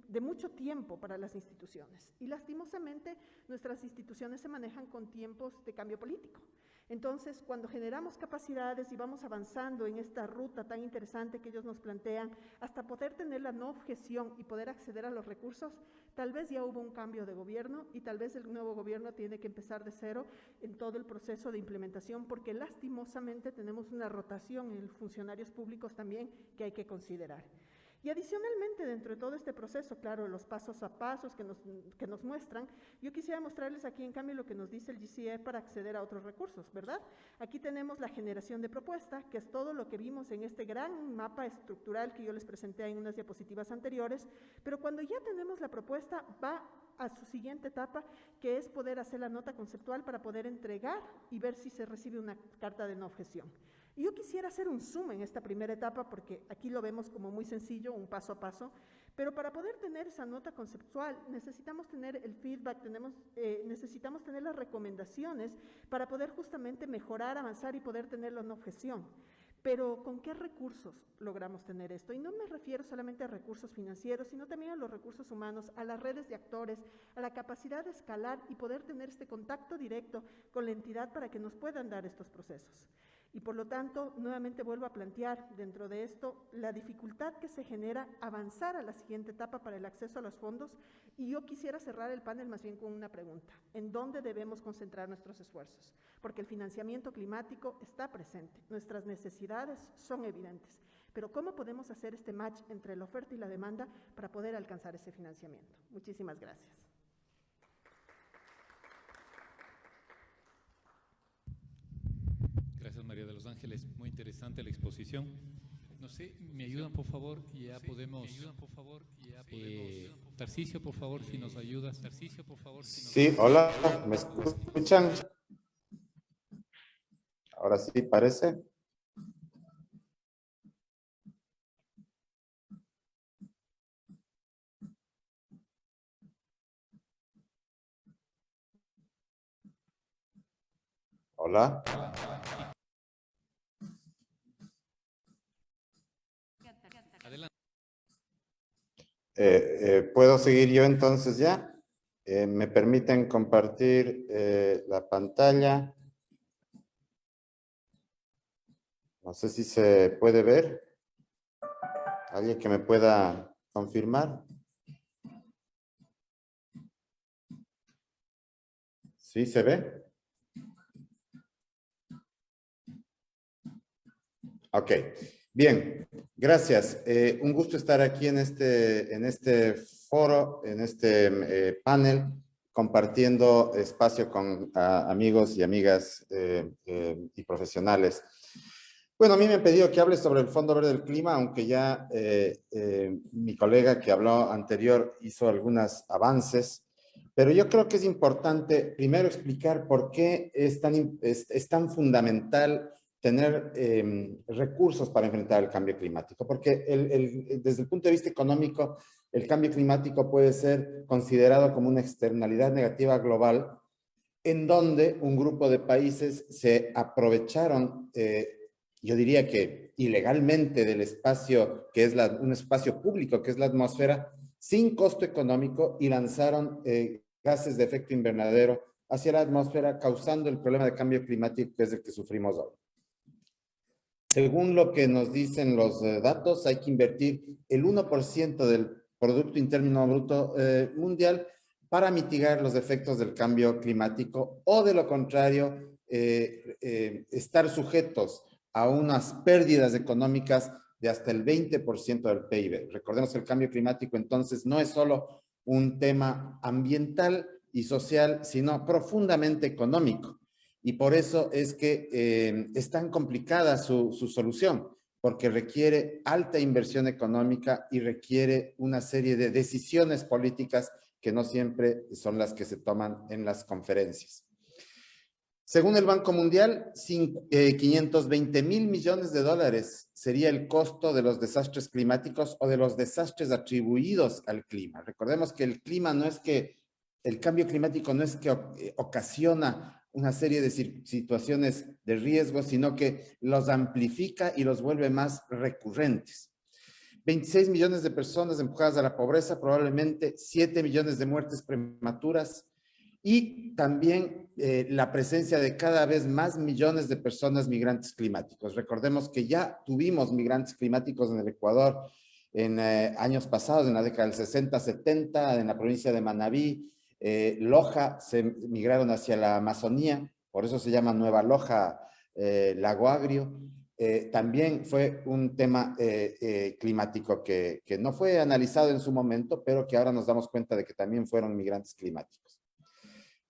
de mucho tiempo para las instituciones y lastimosamente nuestras instituciones se manejan con tiempos de cambio político. Entonces, cuando generamos capacidades y vamos avanzando en esta ruta tan interesante que ellos nos plantean, hasta poder tener la no objeción y poder acceder a los recursos, tal vez ya hubo un cambio de gobierno y tal vez el nuevo gobierno tiene que empezar de cero en todo el proceso de implementación, porque lastimosamente tenemos una rotación en los funcionarios públicos también que hay que considerar. Y adicionalmente, dentro de todo este proceso, claro, los pasos a pasos que nos muestran, yo quisiera mostrarles aquí, en cambio, lo que nos dice el GCF para acceder a otros recursos, ¿verdad? Aquí tenemos la generación de propuesta, que es todo lo que vimos en este gran mapa estructural que yo les presenté en unas diapositivas anteriores, pero cuando ya tenemos la propuesta, va a su siguiente etapa, que es poder hacer la nota conceptual para poder entregar y ver si se recibe una carta de no objeción. Y yo quisiera hacer un zoom en esta primera etapa porque aquí lo vemos como muy sencillo, un paso a paso, pero para poder tener esa nota conceptual necesitamos tener el feedback, necesitamos tener las recomendaciones para poder justamente mejorar, avanzar y poder tener la no objeción. Pero ¿con qué recursos logramos tener esto? Y no me refiero solamente a recursos financieros, sino también a los recursos humanos, a las redes de actores, a la capacidad de escalar y poder tener este contacto directo con la entidad para que nos puedan dar estos procesos. Y por lo tanto, nuevamente vuelvo a plantear dentro de esto la dificultad que se genera avanzar a la siguiente etapa para el acceso a los fondos. Y yo quisiera cerrar el panel más bien con una pregunta. ¿En dónde debemos concentrar nuestros esfuerzos? Porque el financiamiento climático está presente, nuestras necesidades son evidentes. Pero ¿cómo podemos hacer este match entre la oferta y la demanda para poder alcanzar ese financiamiento? Muchísimas gracias. Gracias, María de los Ángeles. Muy interesante la exposición. No sé, ¿me ayudan, por favor? Y ya podemos... Tarcisio, por favor, si nos ayudas. Tarcisio, por favor. Sí, hola, ¿me escuchan? Ahora sí, parece. Hola. Adelante. ¿Puedo seguir yo entonces ya? ¿Me permiten compartir la pantalla? No sé si se puede ver. ¿Alguien que me pueda confirmar? ¿Sí se ve? Ok, bien, gracias. Un gusto estar aquí en este foro, en este panel, compartiendo espacio con amigos y amigas y profesionales. Bueno, a mí me han pedido que hable sobre el Fondo Verde del Clima, aunque ya mi colega que habló anterior hizo algunos avances, pero yo creo que es importante primero explicar por qué es tan fundamental tener recursos para enfrentar el cambio climático, porque desde el punto de vista económico, el cambio climático puede ser considerado como una externalidad negativa global, en donde un grupo de países se aprovecharon, yo diría que ilegalmente, del espacio, que es un espacio público, que es la atmósfera, sin costo económico, y lanzaron gases de efecto invernadero hacia la atmósfera, causando el problema de cambio climático que es el que sufrimos hoy. Según lo que nos dicen los datos, hay que invertir el 1% del Producto Interno Bruto mundial para mitigar los efectos del cambio climático, o de lo contrario, estar sujetos a unas pérdidas económicas de hasta el 20% del PIB. Recordemos que el cambio climático entonces no es solo un tema ambiental y social, sino profundamente económico. Y por eso es que es tan complicada su solución, porque requiere alta inversión económica y requiere una serie de decisiones políticas que no siempre son las que se toman en las conferencias. Según el Banco Mundial, 520,000 millones de dólares sería el costo de los desastres climáticos o de los desastres atribuidos al clima. Recordemos que el cambio climático no es que ocasiona una serie de situaciones de riesgo, sino que los amplifica y los vuelve más recurrentes. 26 millones de personas empujadas a la pobreza, probablemente 7 millones de muertes prematuras, y también la presencia de cada vez más millones de personas migrantes climáticos. Recordemos que ya tuvimos migrantes climáticos en el Ecuador en años pasados, en la década del 60, 70, en la provincia de Manabí. Loja se migraron hacia la Amazonía, por eso se llama Nueva Loja, Lago Agrio. También fue un tema climático que no fue analizado en su momento, pero que ahora nos damos cuenta de que también fueron migrantes climáticos.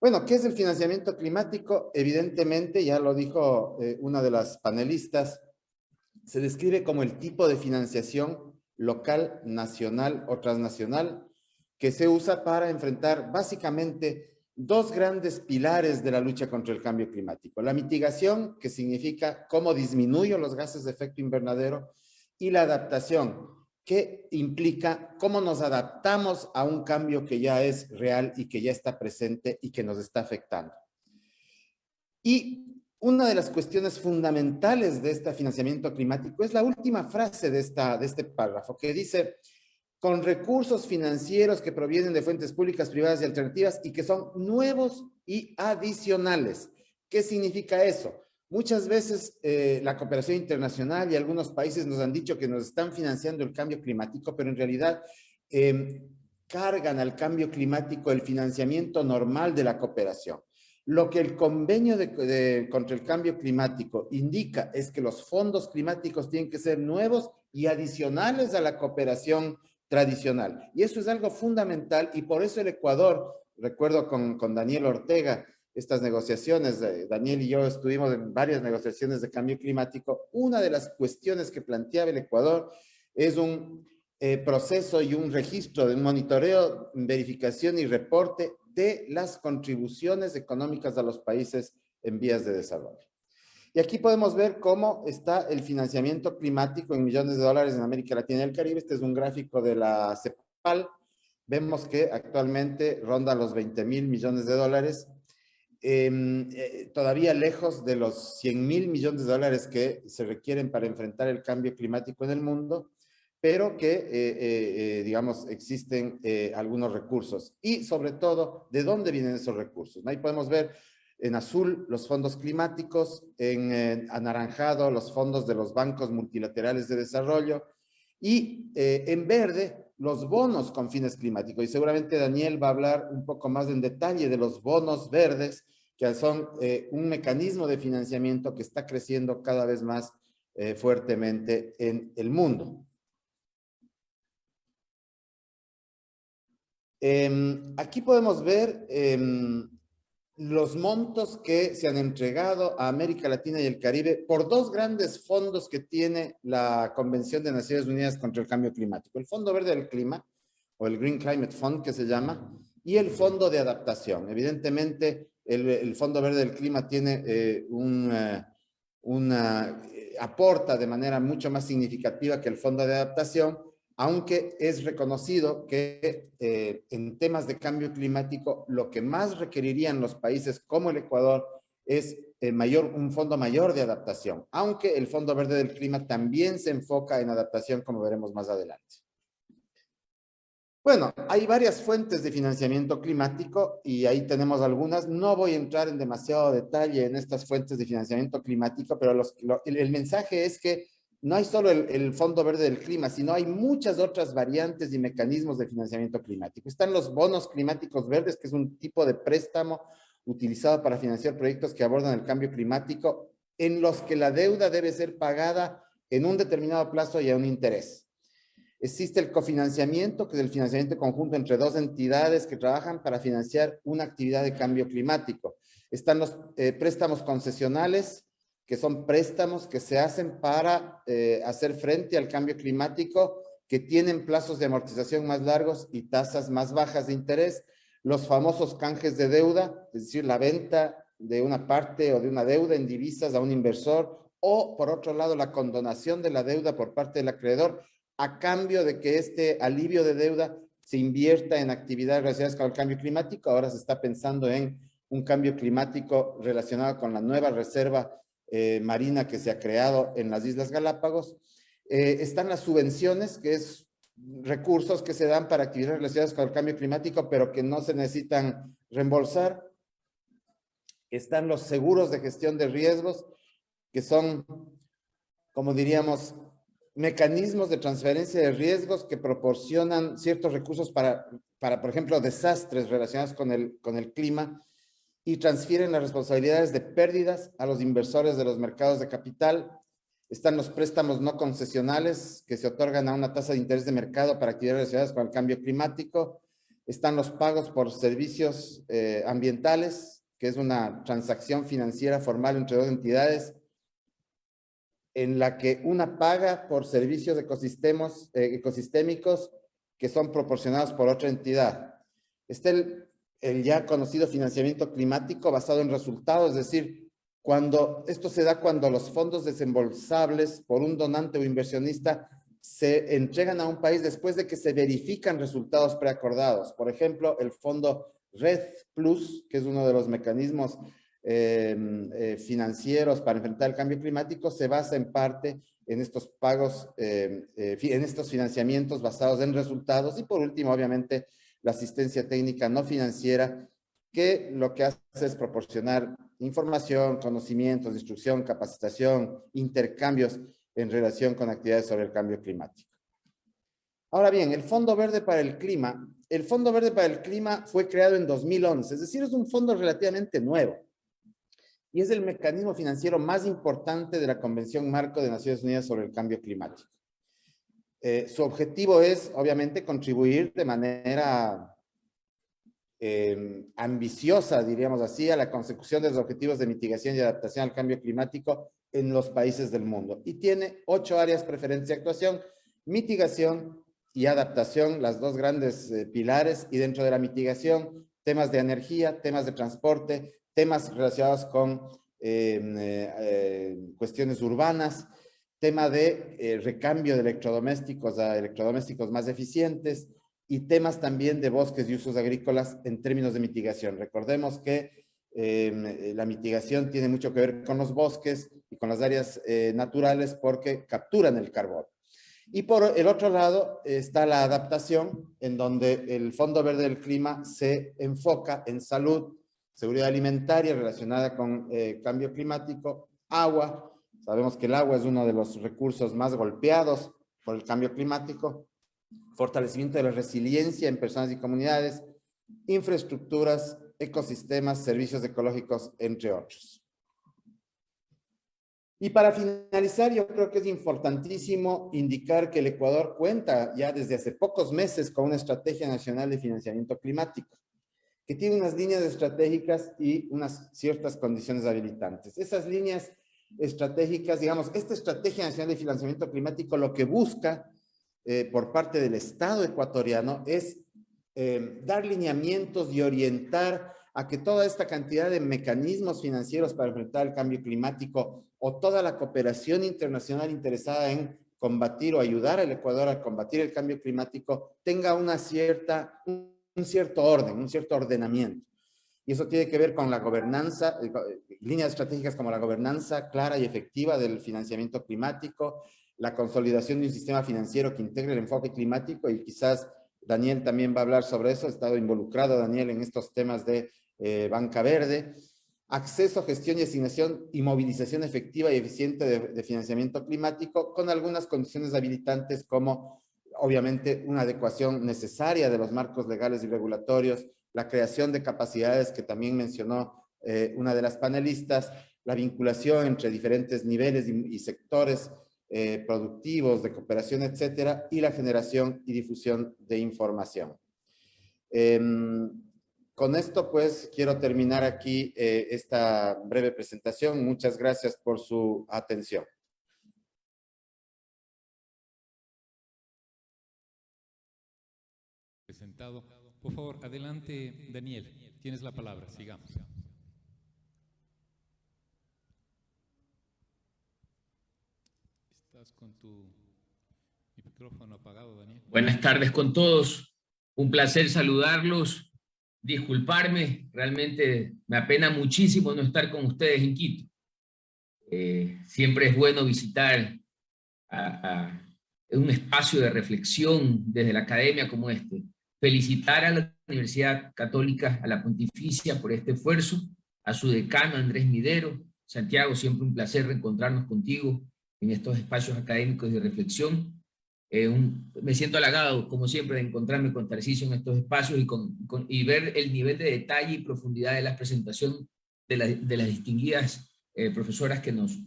Bueno, ¿qué es el financiamiento climático? Evidentemente, ya lo dijo una de las panelistas, se describe como el tipo de financiación local, nacional o transnacional que se usa para enfrentar básicamente dos grandes pilares de la lucha contra el cambio climático. La mitigación, que significa cómo disminuyo los gases de efecto invernadero, y la adaptación, que implica cómo nos adaptamos a un cambio que ya es real y que ya está presente y que nos está afectando. Y una de las cuestiones fundamentales de este financiamiento climático es la última frase de este párrafo, que dice, con recursos financieros que provienen de fuentes públicas, privadas y alternativas y que son nuevos y adicionales. ¿Qué significa eso? Muchas veces la cooperación internacional y algunos países nos han dicho que nos están financiando el cambio climático, pero en realidad cargan al cambio climático el financiamiento normal de la cooperación. Lo que el convenio contra el cambio climático indica es que los fondos climáticos tienen que ser nuevos y adicionales a la cooperación tradicional. Y eso es algo fundamental y por eso el Ecuador, recuerdo con Daniel Ortega, estas negociaciones, Daniel y yo estuvimos en varias negociaciones de cambio climático, una de las cuestiones que planteaba el Ecuador es un proceso y un registro de un monitoreo, verificación y reporte de las contribuciones económicas a los países en vías de desarrollo. Y aquí podemos ver cómo está el financiamiento climático en millones de dólares en América Latina y el Caribe. Este es un gráfico de la CEPAL. Vemos que actualmente ronda los 20.000 millones de dólares. Todavía lejos de los 100.000 millones de dólares que se requieren para enfrentar el cambio climático en el mundo, pero que, digamos, existen algunos recursos. Y sobre todo, ¿de dónde vienen esos recursos? Ahí podemos ver en azul los fondos climáticos, en anaranjado los fondos de los bancos multilaterales de desarrollo y en verde los bonos con fines climáticos. Y seguramente Daniel va a hablar un poco más en detalle de los bonos verdes, que son un mecanismo de financiamiento que está creciendo cada vez más fuertemente en el mundo. Aquí podemos ver los montos que se han entregado a América Latina y el Caribe por dos grandes fondos que tiene la Convención de Naciones Unidas contra el Cambio Climático. El Fondo Verde del Clima, o el Green Climate Fund que se llama, y el Fondo de Adaptación. Evidentemente, el Fondo Verde del Clima tiene aporta de manera mucho más significativa que el Fondo de Adaptación, aunque es reconocido que en temas de cambio climático lo que más requerirían los países como el Ecuador es un fondo mayor de adaptación, aunque el Fondo Verde del Clima también se enfoca en adaptación, como veremos más adelante. Bueno, hay varias fuentes de financiamiento climático y ahí tenemos algunas. No voy a entrar en demasiado detalle en estas fuentes de financiamiento climático, pero el mensaje es que no hay solo el Fondo Verde del Clima, sino hay muchas otras variantes y mecanismos de financiamiento climático. Están los bonos climáticos verdes, que es un tipo de préstamo utilizado para financiar proyectos que abordan el cambio climático, en los que la deuda debe ser pagada en un determinado plazo y a un interés. Existe el cofinanciamiento, que es el financiamiento conjunto entre dos entidades que trabajan para financiar una actividad de cambio climático. Están los préstamos concesionales, que son préstamos que se hacen para hacer frente al cambio climático, que tienen plazos de amortización más largos y tasas más bajas de interés. Los famosos canjes de deuda, es decir, la venta de una parte o de una deuda en divisas a un inversor, o por otro lado, la condonación de la deuda por parte del acreedor, a cambio de que este alivio de deuda se invierta en actividades relacionadas con el cambio climático. Ahora se está pensando en un cambio climático relacionado con la nueva reserva marina que se ha creado en las Islas Galápagos. Están las subvenciones, que es recursos que se dan para actividades relacionadas con el cambio climático, pero que no se necesitan reembolsar. Están los seguros de gestión de riesgos, que son, como diríamos, mecanismos de transferencia de riesgos que proporcionan ciertos recursos para por ejemplo, desastres relacionados con el clima, y transfieren las responsabilidades de pérdidas a los inversores de los mercados de capital. Están los préstamos no concesionales, que se otorgan a una tasa de interés de mercado para actividades relacionadas con el cambio climático. Están los pagos por servicios ambientales, que es una transacción financiera formal entre dos entidades, en la que una paga por servicios ecosistémicos que son proporcionados por otra entidad. Está el ya conocido financiamiento climático basado en resultados, es decir, esto se da cuando los fondos desembolsables por un donante o inversionista se entregan a un país después de que se verifican resultados preacordados. Por ejemplo, el fondo Red Plus, que es uno de los mecanismos financieros para enfrentar el cambio climático se basa en parte en estos pagos, en estos financiamientos basados en resultados y por último, obviamente, la asistencia técnica no financiera que lo que hace es proporcionar información, conocimientos, instrucción, capacitación, intercambios en relación con actividades sobre el cambio climático. Ahora bien, el Fondo Verde para el Clima. El Fondo Verde para el Clima fue creado en 2011, es decir, es un fondo relativamente nuevo. Y es el mecanismo financiero más importante de la Convención Marco de Naciones Unidas sobre el Cambio Climático. Su objetivo es, obviamente, contribuir de manera ambiciosa, diríamos así, a la consecución de los objetivos de mitigación y adaptación al cambio climático en los países del mundo. Y tiene 8 áreas preferentes de actuación: mitigación y adaptación, las dos grandes pilares, y dentro de la mitigación, temas de energía, temas de transporte, temas relacionados con cuestiones urbanas, tema de recambio de electrodomésticos a electrodomésticos más eficientes, y temas también de bosques y usos agrícolas en términos de mitigación. Recordemos que la mitigación tiene mucho que ver con los bosques y con las áreas naturales porque capturan el carbono. Y por el otro lado está la adaptación, en donde el Fondo Verde del Clima se enfoca en salud, seguridad alimentaria relacionada con cambio climático, agua. Sabemos que el agua es uno de los recursos más golpeados por el cambio climático, fortalecimiento de la resiliencia en personas y comunidades, infraestructuras, ecosistemas, servicios ecológicos, entre otros. Y para finalizar, yo creo que es importantísimo indicar que el Ecuador cuenta ya desde hace pocos meses con una estrategia nacional de financiamiento climático, que tiene unas líneas estratégicas y unas ciertas condiciones habilitantes. Esas líneas estratégicas, digamos, esta estrategia nacional de financiamiento climático lo que busca por parte del Estado ecuatoriano es dar lineamientos y orientar a que toda esta cantidad de mecanismos financieros para enfrentar el cambio climático o toda la cooperación internacional interesada en combatir o ayudar al Ecuador a combatir el cambio climático tenga un cierto orden, un cierto ordenamiento. Y eso tiene que ver con la gobernanza, líneas estratégicas como la gobernanza clara y efectiva del financiamiento climático, la consolidación de un sistema financiero que integre el enfoque climático, y quizás Daniel también va a hablar sobre eso. Ha estado involucrado Daniel en estos temas de banca verde, acceso, gestión y asignación y movilización efectiva y eficiente de financiamiento climático, con algunas condiciones habilitantes como obviamente una adecuación necesaria de los marcos legales y regulatorios, la creación de capacidades que también mencionó una de las panelistas, la vinculación entre diferentes niveles y sectores productivos, de cooperación, etcétera, y la generación y difusión de información. Con esto, pues, quiero terminar aquí esta breve presentación. Muchas gracias por su atención. Presentado. Por favor, adelante, Daniel. Tienes la palabra. Sigamos. Estás con tu micrófono apagado, Daniel. Buenas tardes con todos. Un placer saludarlos. Disculparme, realmente me apena muchísimo no estar con ustedes en Quito. Siempre es bueno visitar un espacio de reflexión desde la academia como este. Felicitar a la Universidad Católica, a la Pontificia por este esfuerzo, a su decano Andrés Midero. Santiago, siempre un placer reencontrarnos contigo en estos espacios académicos de reflexión. Me siento halagado, como siempre, de encontrarme con Tarcisio en estos espacios y ver el nivel de detalle y profundidad de la presentación de las distinguidas profesoras que nos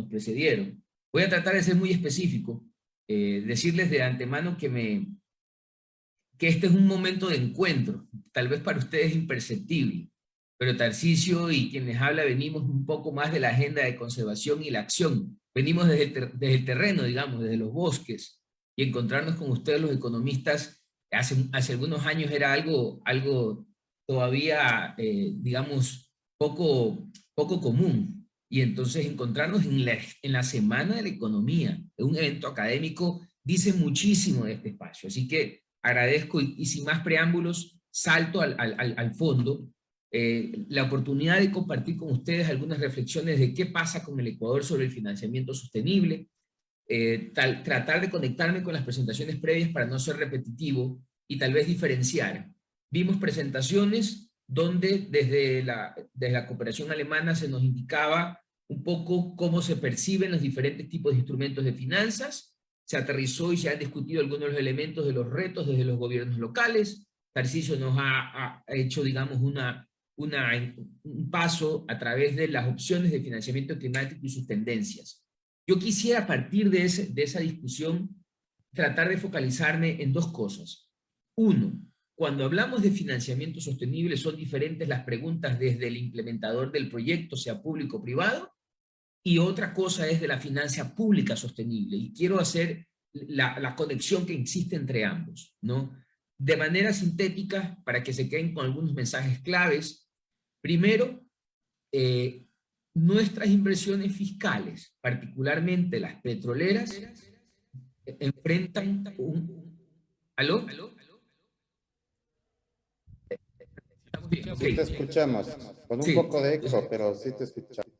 precedieron. Voy a tratar de ser muy específico, decirles de antemano que este es un momento de encuentro, tal vez para ustedes imperceptible, pero Tarcisio y quienes habla venimos un poco más de la agenda de conservación y la acción. Venimos desde el terreno, digamos, desde los bosques, y encontrarnos con ustedes los economistas hace algunos años era algo todavía, digamos, poco común. Y entonces encontrarnos en la Semana de la Economía, en un evento académico, dice muchísimo de este espacio. Así que agradezco y sin más preámbulos, salto al fondo la oportunidad de compartir con ustedes algunas reflexiones de qué pasa con el Ecuador sobre el financiamiento sostenible, tratar de conectarme con las presentaciones previas para no ser repetitivo y tal vez diferenciar. Vimos presentaciones donde desde la cooperación alemana se nos indicaba un poco cómo se perciben los diferentes tipos de instrumentos de finanzas, se aterrizó y se han discutido algunos de los elementos de los retos desde los gobiernos locales. Tarcisio nos ha hecho, digamos, un paso a través de las opciones de financiamiento climático y sus tendencias. Yo quisiera, a partir de esa discusión, tratar de focalizarme en dos cosas. Uno, cuando hablamos de financiamiento sostenible, son diferentes las preguntas desde el implementador del proyecto, sea público o privado, y otra cosa es de la finanza pública sostenible. Y quiero hacer la conexión que existe entre ambos, ¿no? De manera sintética, para que se queden con algunos mensajes claves. Primero, nuestras inversiones fiscales, particularmente las petroleras, enfrentan ¿Aló? ¿Estamos bien? Sí, Okay. te escuchamos, con un poco de eco, pero sí te escuchamos.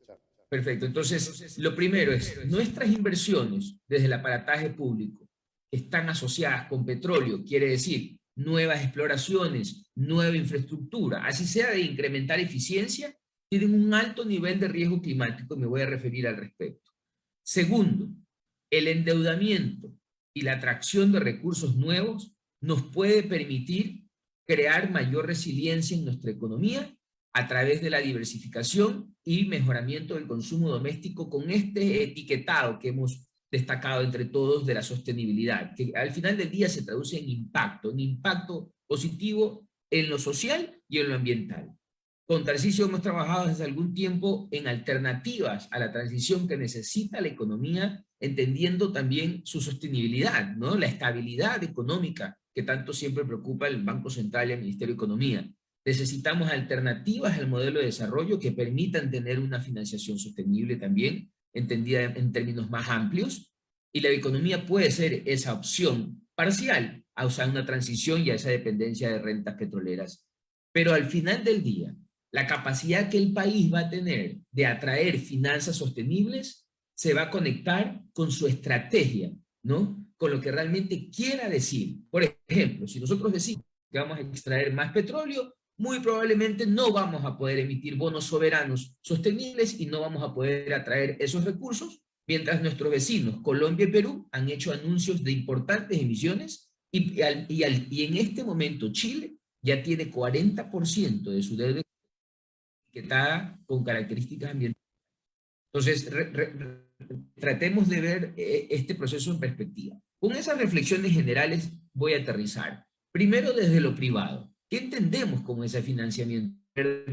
Perfecto, entonces lo primero es, nuestras inversiones desde el aparataje público están asociadas con petróleo, quiere decir nuevas exploraciones, nueva infraestructura, así sea de incrementar eficiencia, tienen un alto nivel de riesgo climático y me voy a referir al respecto. Segundo, el endeudamiento y la atracción de recursos nuevos nos puede permitir crear mayor resiliencia en nuestra economía a través de la diversificación y mejoramiento del consumo doméstico con este etiquetado que hemos destacado entre todos de la sostenibilidad, que al final del día se traduce en impacto positivo en lo social y en lo ambiental. Con Tarcisio hemos trabajado desde algún tiempo en alternativas a la transición que necesita la economía, entendiendo también su sostenibilidad, ¿no? La estabilidad económica que tanto siempre preocupa el Banco Central y el Ministerio de Economía. Necesitamos alternativas al modelo de desarrollo que permitan tener una financiación sostenible también, entendida en términos más amplios, y la economía puede ser esa opción parcial a usar una transición y a esa dependencia de rentas petroleras. Pero al final del día, la capacidad que el país va a tener de atraer finanzas sostenibles se va a conectar con su estrategia, ¿no? Con lo que realmente quiera decir. Por ejemplo, si nosotros decimos que vamos a extraer más petróleo, muy probablemente no vamos a poder emitir bonos soberanos sostenibles y no vamos a poder atraer esos recursos, mientras nuestros vecinos, Colombia y Perú, han hecho anuncios de importantes emisiones y en este momento Chile ya tiene 40% de su deuda etiquetada con características ambientales. Entonces, tratemos de ver este proceso en perspectiva. Con esas reflexiones generales voy a aterrizar. Primero, desde lo privado. ¿Qué entendemos como ese financiamiento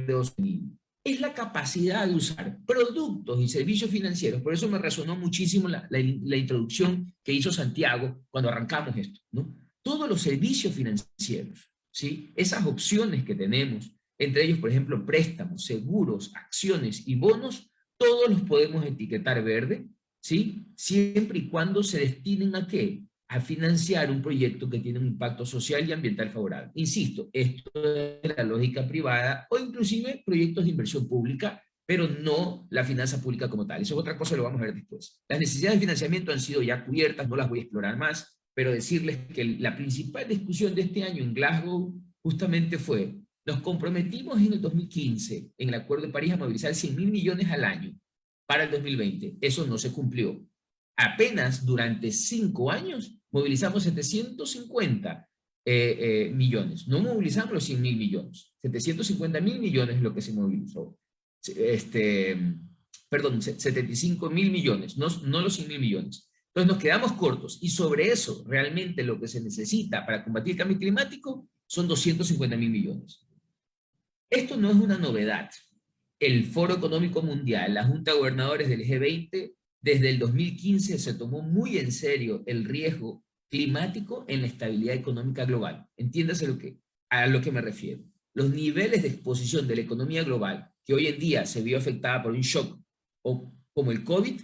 sostenible? Es la capacidad de usar productos y servicios financieros. Por eso me resonó muchísimo la introducción que hizo Santiago cuando arrancamos esto, ¿no? Todos los servicios financieros, ¿sí? Esas opciones que tenemos, entre ellos, por ejemplo, préstamos, seguros, acciones y bonos, todos los podemos etiquetar verde, ¿sí? Siempre y cuando se destinen ¿a qué? A financiar un proyecto que tiene un impacto social y ambiental favorable. Insisto, esto es la lógica privada o inclusive proyectos de inversión pública, pero no la finanza pública como tal. Eso es otra cosa, lo vamos a ver después. Las necesidades de financiamiento han sido ya cubiertas, no las voy a explorar más, pero decirles que la principal discusión de este año en Glasgow justamente fue: nos comprometimos en el 2015, en el Acuerdo de París, a movilizar 100.000 millones al año para el 2020. Eso no se cumplió. Apenas durante 5 años movilizamos 750 millones. No movilizamos los 100.000 millones. 750.000 millones es lo que se movilizó. Perdón, 75.000 millones, no los 100.000 millones. Entonces nos quedamos cortos y sobre eso realmente lo que se necesita para combatir el cambio climático son 250.000 millones. Esto no es una novedad. El Foro Económico Mundial, la Junta de Gobernadores del G20, desde el 2015 se tomó muy en serio el riesgo climático en la estabilidad económica global. Entiéndase a lo que me refiero. Los niveles de exposición de la economía global, que hoy en día se vio afectada por un shock, o como el COVID,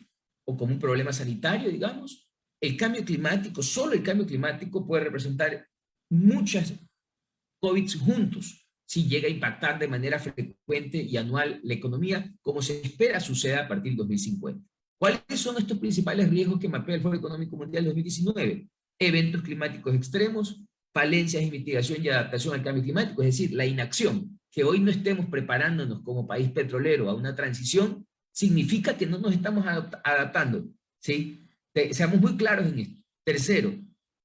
o como un problema sanitario, digamos, el cambio climático, solo el cambio climático puede representar muchas COVIDs juntos, si llega a impactar de manera frecuente y anual la economía, como se espera suceda a partir del 2050. ¿Cuáles son estos principales riesgos que mapea el Foro Económico Mundial 2019? Eventos climáticos extremos, falencias en mitigación y adaptación al cambio climático, es decir, la inacción. Que hoy no estemos preparándonos como país petrolero a una transición, significa que no nos estamos adaptando, ¿sí? Seamos muy claros en esto. Tercero,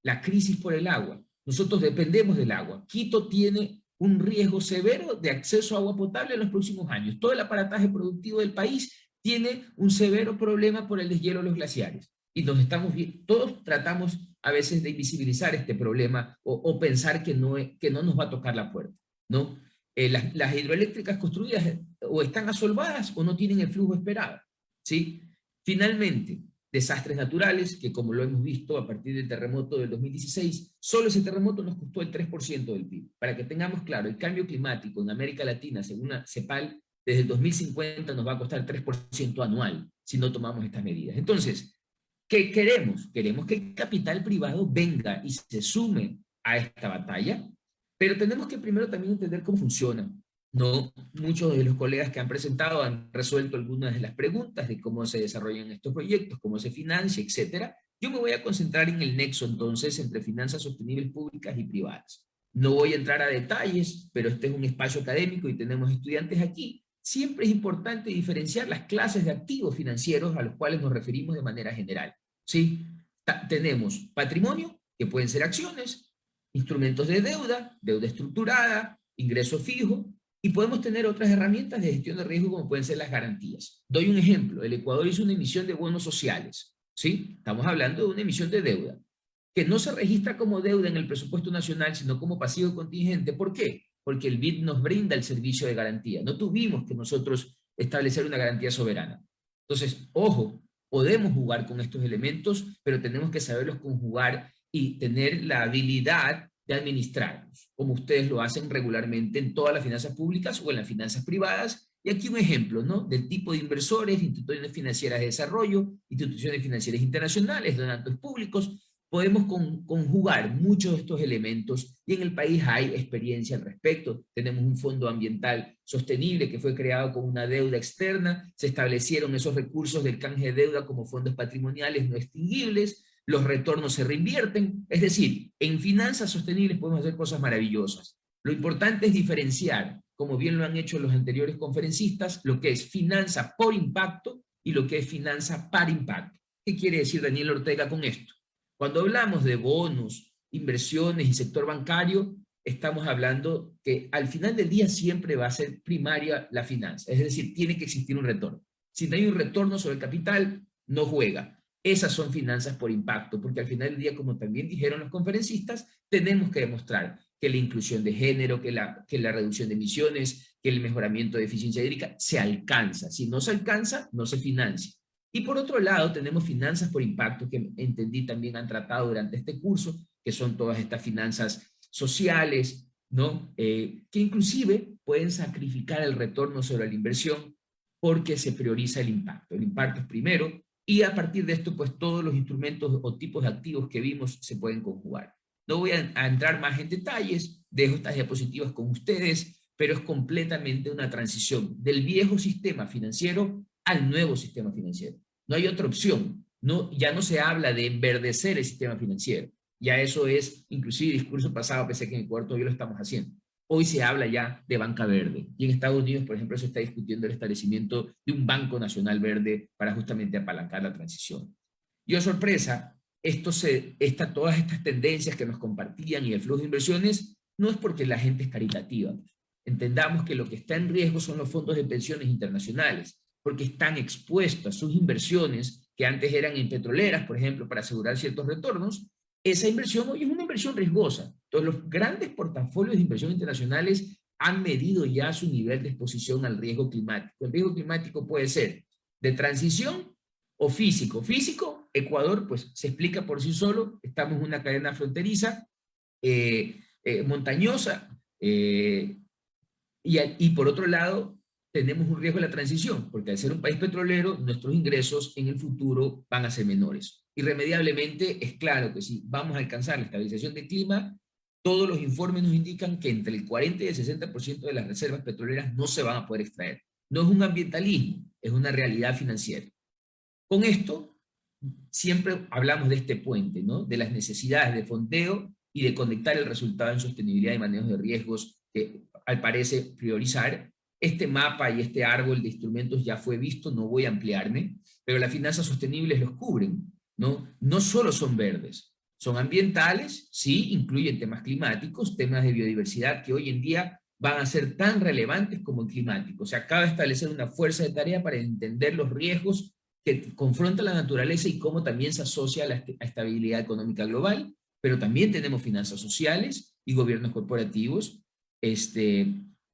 la crisis por el agua. Nosotros dependemos del agua. Quito tiene un riesgo severo de acceso a agua potable en los próximos años. Todo el aparataje productivo del país tiene un severo problema por el deshielo de los glaciares. Y todos tratamos a veces de invisibilizar este problema o pensar que no nos va a tocar la puerta, ¿no? Las hidroeléctricas construidas o están asolvadas o no tienen el flujo esperado, ¿sí? Finalmente, desastres naturales, que como lo hemos visto a partir del terremoto del 2016, solo ese terremoto nos costó el 3% del PIB. Para que tengamos claro, el cambio climático en América Latina, según la CEPAL, desde el 2050 nos va a costar 3% anual si no tomamos estas medidas. Entonces, ¿qué queremos? Queremos que el capital privado venga y se sume a esta batalla, pero tenemos que primero también entender cómo funciona. No, muchos de los colegas que han presentado han resuelto algunas de las preguntas de cómo se desarrollan estos proyectos, cómo se financia, etc. Yo me voy a concentrar en el nexo entonces entre finanzas sostenibles públicas y privadas. No voy a entrar a detalles, pero este es un espacio académico y tenemos estudiantes aquí. Siempre es importante diferenciar las clases de activos financieros a los cuales nos referimos de manera general, ¿sí? Tenemos patrimonio, que pueden ser acciones, instrumentos de deuda, deuda estructurada, ingreso fijo, y podemos tener otras herramientas de gestión de riesgo como pueden ser las garantías. Doy un ejemplo, el Ecuador hizo una emisión de bonos sociales, ¿sí? Estamos hablando de una emisión de deuda, que no se registra como deuda en el presupuesto nacional, sino como pasivo contingente. ¿Por qué? Porque el BID nos brinda el servicio de garantía. No tuvimos que nosotros establecer una garantía soberana. Entonces, ojo, podemos jugar con estos elementos, pero tenemos que saberlos conjugar y tener la habilidad de administrarlos, como ustedes lo hacen regularmente en todas las finanzas públicas o en las finanzas privadas. Y aquí un ejemplo, ¿no? Del tipo de inversores, instituciones financieras de desarrollo, instituciones financieras internacionales, donantes públicos. Podemos conjugar muchos de estos elementos y en el país hay experiencia al respecto. Tenemos un fondo ambiental sostenible que fue creado con una deuda externa, se establecieron esos recursos del canje de deuda como fondos patrimoniales no extinguibles, los retornos se reinvierten, es decir, en finanzas sostenibles podemos hacer cosas maravillosas. Lo importante es diferenciar, como bien lo han hecho los anteriores conferencistas, lo que es finanza por impacto y lo que es finanza para impacto. ¿Qué quiere decir Daniel Ortega con esto? Cuando hablamos de bonos, inversiones y sector bancario, estamos hablando que al final del día siempre va a ser primaria la finanza, es decir, tiene que existir un retorno. Si no hay un retorno sobre el capital, no juega. Esas son finanzas por impacto, porque al final del día, como también dijeron los conferencistas, tenemos que demostrar que la inclusión de género, que la reducción de emisiones, que el mejoramiento de eficiencia hídrica se alcanza. Si no se alcanza, no se financia. Y por otro lado, tenemos finanzas por impacto, que entendí también han tratado durante este curso, que son todas estas finanzas sociales, ¿no? Que inclusive pueden sacrificar el retorno sobre la inversión porque se prioriza el impacto. El impacto es primero, y a partir de esto, pues todos los instrumentos o tipos de activos que vimos se pueden conjugar. No voy a entrar más en detalles, dejo estas diapositivas con ustedes, pero es completamente una transición del viejo sistema financiero al nuevo sistema financiero. No hay otra opción. Ya no se habla de enverdecer el sistema financiero. Ya eso es, inclusive discurso pasado, pensé que en el cuarto hoy lo estamos haciendo. Hoy se habla ya de banca verde. Y en Estados Unidos, por ejemplo, se está discutiendo el establecimiento de un Banco Nacional Verde para justamente apalancar la transición. Y oh sorpresa, todas estas tendencias que nos compartían y el flujo de inversiones, no es porque la gente es caritativa. Entendamos que lo que está en riesgo son los fondos de pensiones internacionales, porque están expuestos a sus inversiones, que antes eran en petroleras, por ejemplo, para asegurar ciertos retornos. Esa inversión hoy es una inversión riesgosa. Entonces, los grandes portafolios de inversión internacionales han medido ya su nivel de exposición al riesgo climático. El riesgo climático puede ser de transición o físico. Físico, Ecuador, pues se explica por sí solo. Estamos en una cadena fronteriza, montañosa, y por otro lado, tenemos un riesgo de la transición, porque al ser un país petrolero, nuestros ingresos en el futuro van a ser menores. Irremediablemente es claro que si vamos a alcanzar la estabilización del clima, todos los informes nos indican que entre el 40 y el 60% de las reservas petroleras no se van a poder extraer. No es un ambientalismo, es una realidad financiera. Con esto, siempre hablamos de este puente, ¿no? De las necesidades de fondeo y de conectar el resultado en sostenibilidad y manejo de riesgos que al parecer priorizar. Este mapa y este árbol de instrumentos ya fue visto, no voy a ampliarme, pero las finanzas sostenibles los cubren, ¿no? No solo son verdes, son ambientales, sí, incluyen temas climáticos, temas de biodiversidad que hoy en día van a ser tan relevantes como el climático. O sea, acaba de establecer una fuerza de tarea para entender los riesgos que confronta la naturaleza y cómo también se asocia a la estabilidad económica global, pero también tenemos finanzas sociales y gobiernos corporativos,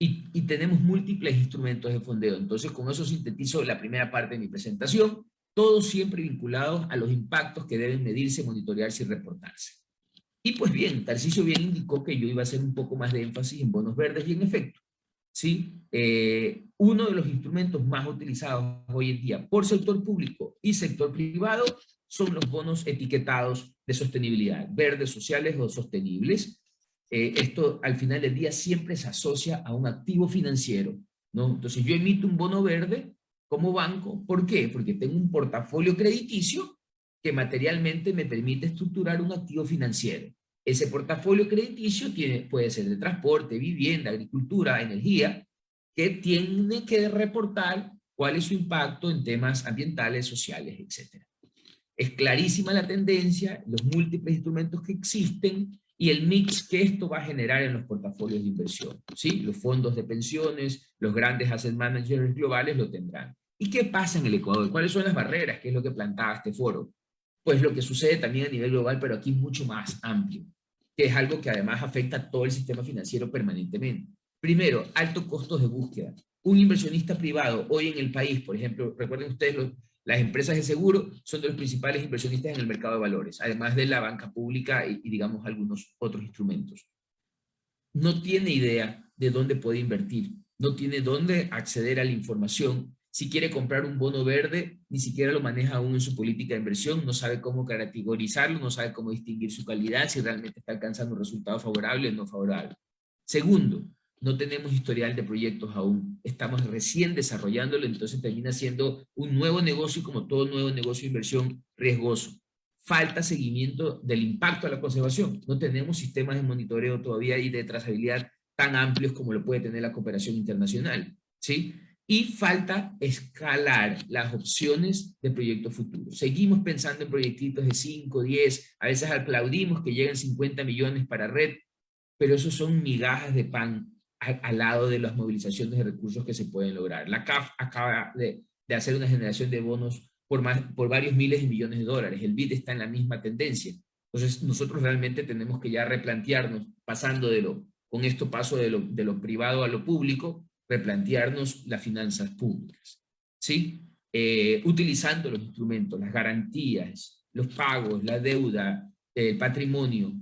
y tenemos múltiples instrumentos de fondeo. Entonces, con eso sintetizo la primera parte de mi presentación, todos siempre vinculados a los impactos que deben medirse, monitorearse y reportarse. Y pues bien, Tarcisio bien indicó que yo iba a hacer un poco más de énfasis en bonos verdes, y en efecto, ¿sí? Uno de los instrumentos más utilizados hoy en día por sector público y sector privado son los bonos etiquetados de sostenibilidad, verdes, sociales o sostenibles. Esto al final del día siempre se asocia a un activo financiero, ¿no? Entonces yo emito un bono verde como banco. ¿Por qué? Porque tengo un portafolio crediticio que materialmente me permite estructurar un activo financiero. Ese portafolio crediticio puede ser de transporte, vivienda, agricultura, energía, que tiene que reportar cuál es su impacto en temas ambientales, sociales, etc. Es clarísima la tendencia, los múltiples instrumentos que existen y el mix que esto va a generar en los portafolios de inversión, ¿sí? Los fondos de pensiones, los grandes asset managers globales lo tendrán. ¿Y qué pasa en el Ecuador? ¿Cuáles son las barreras? ¿Qué es lo que planteaba este foro? Pues lo que sucede también a nivel global, pero aquí mucho más amplio, que es algo que además afecta a todo el sistema financiero permanentemente. Primero, altos costos de búsqueda. Un inversionista privado hoy en el país, por ejemplo, recuerden ustedes, las empresas de seguro son de los principales inversionistas en el mercado de valores, además de la banca pública y digamos algunos otros instrumentos. No tiene idea de dónde puede invertir, no tiene dónde acceder a la información. Si quiere comprar un bono verde, ni siquiera lo maneja aún en su política de inversión, no sabe cómo categorizarlo, no sabe cómo distinguir su calidad, si realmente está alcanzando un resultado favorable o no favorable. Segundo, no tenemos historial de proyectos aún, estamos recién desarrollándolo, entonces termina siendo un nuevo negocio y como todo nuevo negocio de inversión riesgoso. Falta seguimiento del impacto a la conservación, no tenemos sistemas de monitoreo todavía y de trazabilidad tan amplios como lo puede tener la cooperación internacional, ¿sí? Y falta escalar las opciones de proyectos futuros. Seguimos pensando en proyectitos de 5, 10, a veces aplaudimos que lleguen 50 millones para red, pero esos son migajas de pan al lado de las movilizaciones de recursos que se pueden lograr. La CAF acaba de hacer una generación de bonos por varios miles de millones de dólares. El BID está en la misma tendencia. Entonces, nosotros realmente tenemos que ya replantearnos, con esto paso de lo privado a lo público, replantearnos las finanzas públicas, ¿sí? Utilizando los instrumentos, las garantías, los pagos, la deuda, el patrimonio.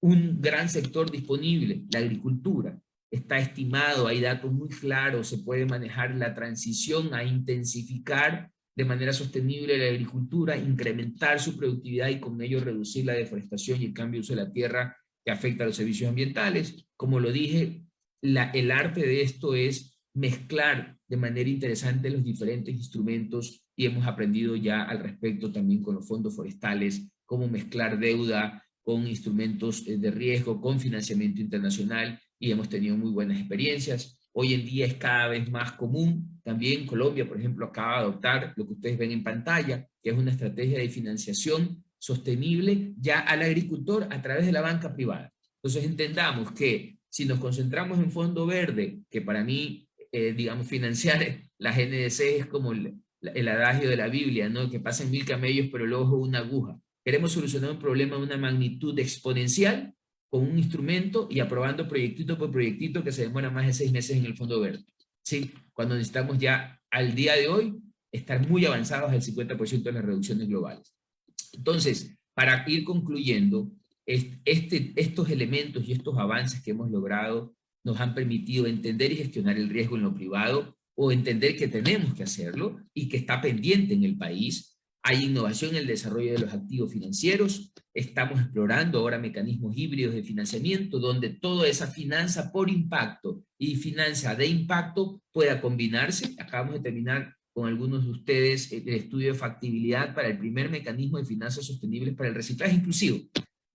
Un gran sector disponible, la agricultura. Está estimado, hay datos muy claros, se puede manejar la transición a intensificar de manera sostenible la agricultura, incrementar su productividad y con ello reducir la deforestación y el cambio de uso de la tierra que afecta a los servicios ambientales. Como lo dije, el arte de esto es mezclar de manera interesante los diferentes instrumentos y hemos aprendido ya al respecto también con los fondos forestales, cómo mezclar deuda con instrumentos de riesgo, con financiamiento internacional y hemos tenido muy buenas experiencias. Hoy en día es cada vez más común. También Colombia, por ejemplo, acaba de adoptar lo que ustedes ven en pantalla, que es una estrategia de financiación sostenible ya al agricultor a través de la banca privada. Entonces entendamos que si nos concentramos en fondo verde, que para mí, digamos, financiar la GNDC es como el adagio de la Biblia, ¿no? Que pasan 1000 camellos, pero el ojo una aguja. Queremos solucionar un problema de una magnitud exponencial con un instrumento y aprobando proyectito por proyectito que se demora más de 6 meses en el fondo verde. ¿Sí? Cuando necesitamos ya, al día de hoy, estar muy avanzados al 50% de las reducciones globales. Entonces, para ir concluyendo, estos elementos y estos avances que hemos logrado nos han permitido entender y gestionar el riesgo en lo privado o entender que tenemos que hacerlo y que está pendiente en el país, Hay innovación en el desarrollo de los activos financieros. Estamos explorando ahora mecanismos híbridos de financiamiento donde toda esa finanza por impacto y finanza de impacto pueda combinarse. Acabamos de terminar con algunos de ustedes el estudio de factibilidad para el primer mecanismo de finanzas sostenibles para el reciclaje inclusivo.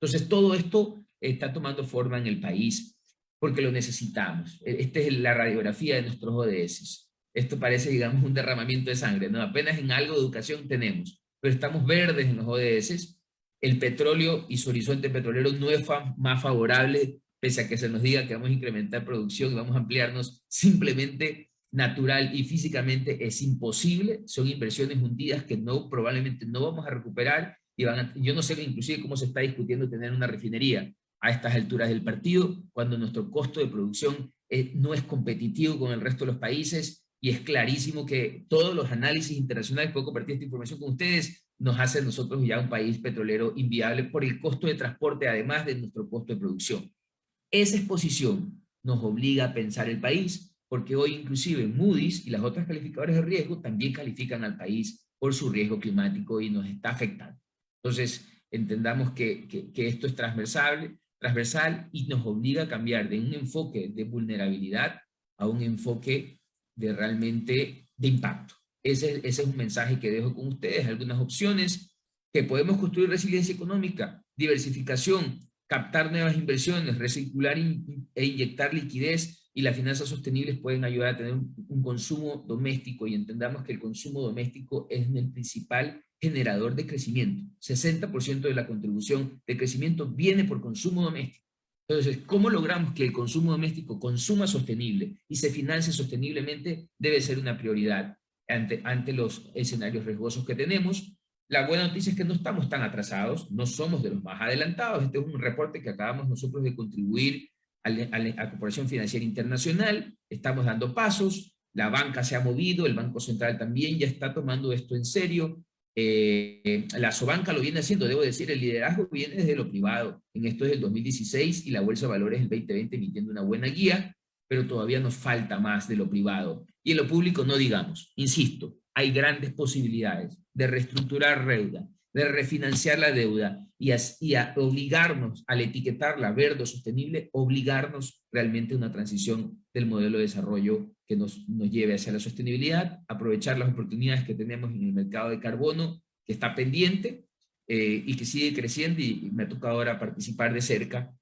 Entonces, todo esto está tomando forma en el país porque lo necesitamos. Esta es la radiografía de nuestros ODS. Esto parece, digamos, un derramamiento de sangre, ¿no? Apenas en algo de educación tenemos, pero estamos verdes en los ODS. El petróleo y su horizonte petrolero no es más favorable, pese a que se nos diga que vamos a incrementar producción y vamos a ampliarnos, simplemente natural y físicamente es imposible. Son inversiones hundidas que probablemente no vamos a recuperar y yo no sé inclusive cómo se está discutiendo tener una refinería a estas alturas del partido, cuando nuestro costo de producción no es competitivo con el resto de los países. Y es clarísimo que todos los análisis internacionales, puedo compartir esta información con ustedes, nos hacen nosotros ya un país petrolero inviable por el costo de transporte, además de nuestro costo de producción. Esa exposición nos obliga a pensar el país, porque hoy inclusive Moody's y las otras calificadoras de riesgo también califican al país por su riesgo climático y nos está afectando. Entonces, entendamos que esto es transversal y nos obliga a cambiar de un enfoque de vulnerabilidad a un enfoque de realmente de impacto. Ese es un mensaje que dejo con ustedes, algunas opciones que podemos construir: resiliencia económica, diversificación, captar nuevas inversiones, recircular e inyectar liquidez, y las finanzas sostenibles pueden ayudar a tener un consumo doméstico, y entendamos que el consumo doméstico es el principal generador de crecimiento. 60% de la contribución de crecimiento viene por consumo doméstico. Entonces, ¿cómo logramos que el consumo doméstico consuma sostenible y se financie sosteniblemente? Debe ser una prioridad ante los escenarios riesgosos que tenemos. La buena noticia es que no estamos tan atrasados, no somos de los más adelantados. Este es un reporte que acabamos nosotros de contribuir a la Corporación Financiera Internacional. Estamos dando pasos, la banca se ha movido, el Banco Central también ya está tomando esto en serio. La Sobanca lo viene haciendo, debo decir, el liderazgo viene desde lo privado. En esto es el 2016 y la Bolsa de Valores el 2020 emitiendo una buena guía, pero todavía nos falta más de lo privado. Y en lo público no digamos, insisto, hay grandes posibilidades de reestructurar deuda, de refinanciar la deuda y a obligarnos al etiquetarla verde o sostenible, obligarnos realmente a una transición del modelo de desarrollo que nos lleve hacia la sostenibilidad, aprovechar las oportunidades que tenemos en el mercado de carbono, que está pendiente y que sigue creciendo, y me ha tocado ahora participar de cerca.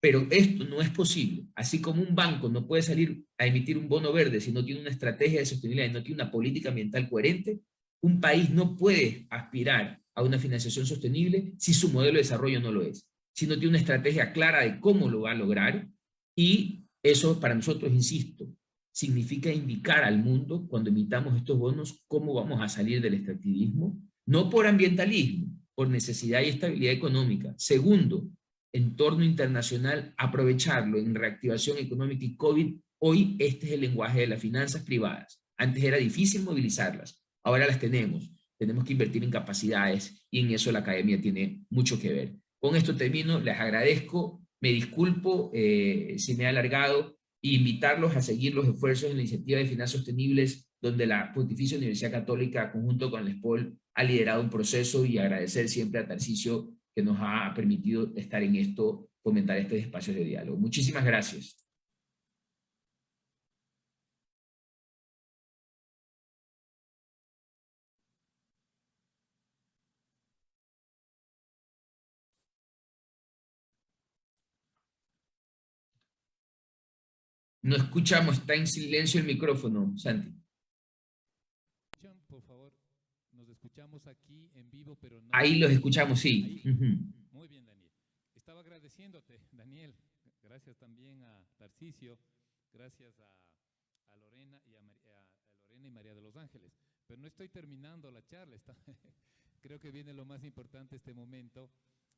Pero esto no es posible. Así como un banco no puede salir a emitir un bono verde si no tiene una estrategia de sostenibilidad y no tiene una política ambiental coherente, un país no puede aspirar a una financiación sostenible si su modelo de desarrollo no lo es, si no tiene una estrategia clara de cómo lo va a lograr. Y eso para nosotros, insisto, significa indicar al mundo, cuando emitamos estos bonos, cómo vamos a salir del extractivismo, no por ambientalismo, por necesidad y estabilidad económica. Segundo, entorno internacional, aprovecharlo en reactivación económica y COVID. Hoy este es el lenguaje de las finanzas privadas. Antes era difícil movilizarlas, ahora las tenemos. Tenemos que invertir en capacidades y en eso la academia tiene mucho que ver. Con esto termino, les agradezco, me disculpo si me he alargado, e invitarlos a seguir los esfuerzos en la iniciativa de finanzas sostenibles, donde la Pontificia Universidad Católica, conjunto con el SPOL, ha liderado un proceso, y agradecer siempre a Tarcisio, que nos ha permitido estar en esto, fomentar estos espacios de diálogo. Muchísimas gracias. No escuchamos, está en silencio el micrófono, Santi. Por favor, nos escuchamos aquí en vivo, pero no. Ahí los escuchamos, sí. Muy bien, Daniel. Estaba agradeciéndote, Daniel. Gracias también a Tarcisio, gracias a Lorena y a Lorena y María de los Ángeles. Pero no estoy terminando la charla. Creo que viene lo más importante este momento,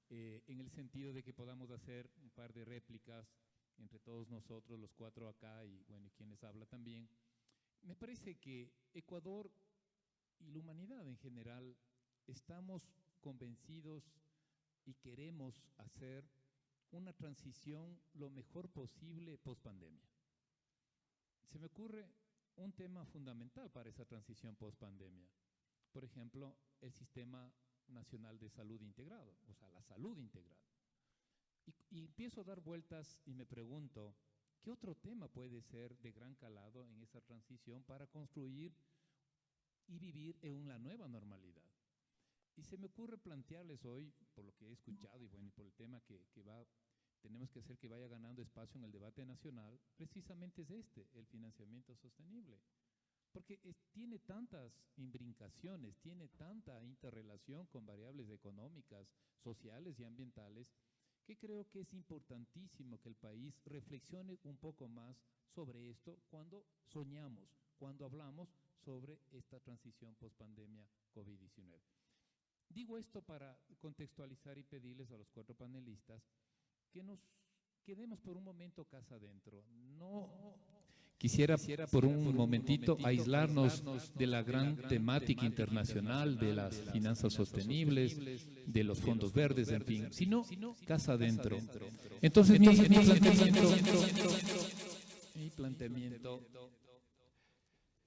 en el sentido de que podamos hacer un par de réplicas entre todos nosotros, los cuatro acá, y bueno, quien les habla también. Me parece que Ecuador y la humanidad en general estamos convencidos y queremos hacer una transición lo mejor posible post-pandemia. Se me ocurre un tema fundamental para esa transición post-pandemia. por ejemplo, el Sistema Nacional de Salud Integrado, o sea, la salud integral. Y empiezo a dar vueltas y me pregunto, ¿qué otro tema puede ser de gran calado en esa transición para construir y vivir en una nueva normalidad? Y se me ocurre plantearles hoy, por lo que he escuchado y bueno, y por el tema que tenemos que hacer que vaya ganando espacio en el debate nacional, precisamente es el financiamiento sostenible. Porque tiene tantas imbricaciones, tiene tanta interrelación con variables económicas, sociales y ambientales, que creo que es importantísimo que el país reflexione un poco más sobre esto cuando soñamos, cuando hablamos sobre esta transición post-pandemia COVID-19. Digo esto para contextualizar y pedirles a los 4 panelistas que nos quedemos por un momento casa adentro. No quisiera por un momentito aislarnos de la gran temática internacional de las finanzas sostenibles, de los fondos verdes, en fin, sino casa adentro. Entonces mi planteamiento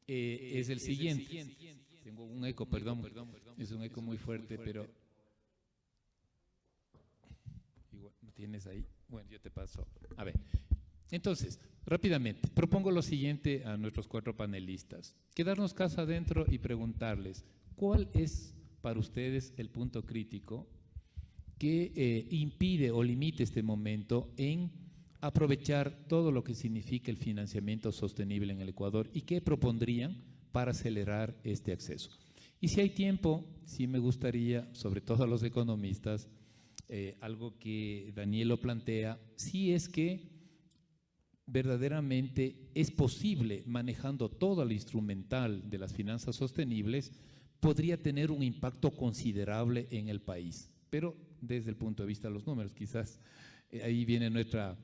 es el siguiente. Tengo un eco, perdón, es un eco muy fuerte, pero igual lo tienes ahí. Bueno, yo te paso. A ver, entonces, rápidamente, propongo lo siguiente a nuestros 4 panelistas. Quedarnos casa adentro y preguntarles, ¿cuál es para ustedes el punto crítico que impide o limite este momento en aprovechar todo lo que significa el financiamiento sostenible en el Ecuador y qué propondrían para acelerar este acceso? Y si hay tiempo, sí me gustaría, sobre todo a los economistas, algo que Daniel lo plantea, si es que verdaderamente es posible, manejando todo el instrumental de las finanzas sostenibles, podría tener un impacto considerable en el país. Pero desde el punto de vista de los números, quizás ahí viene nuestra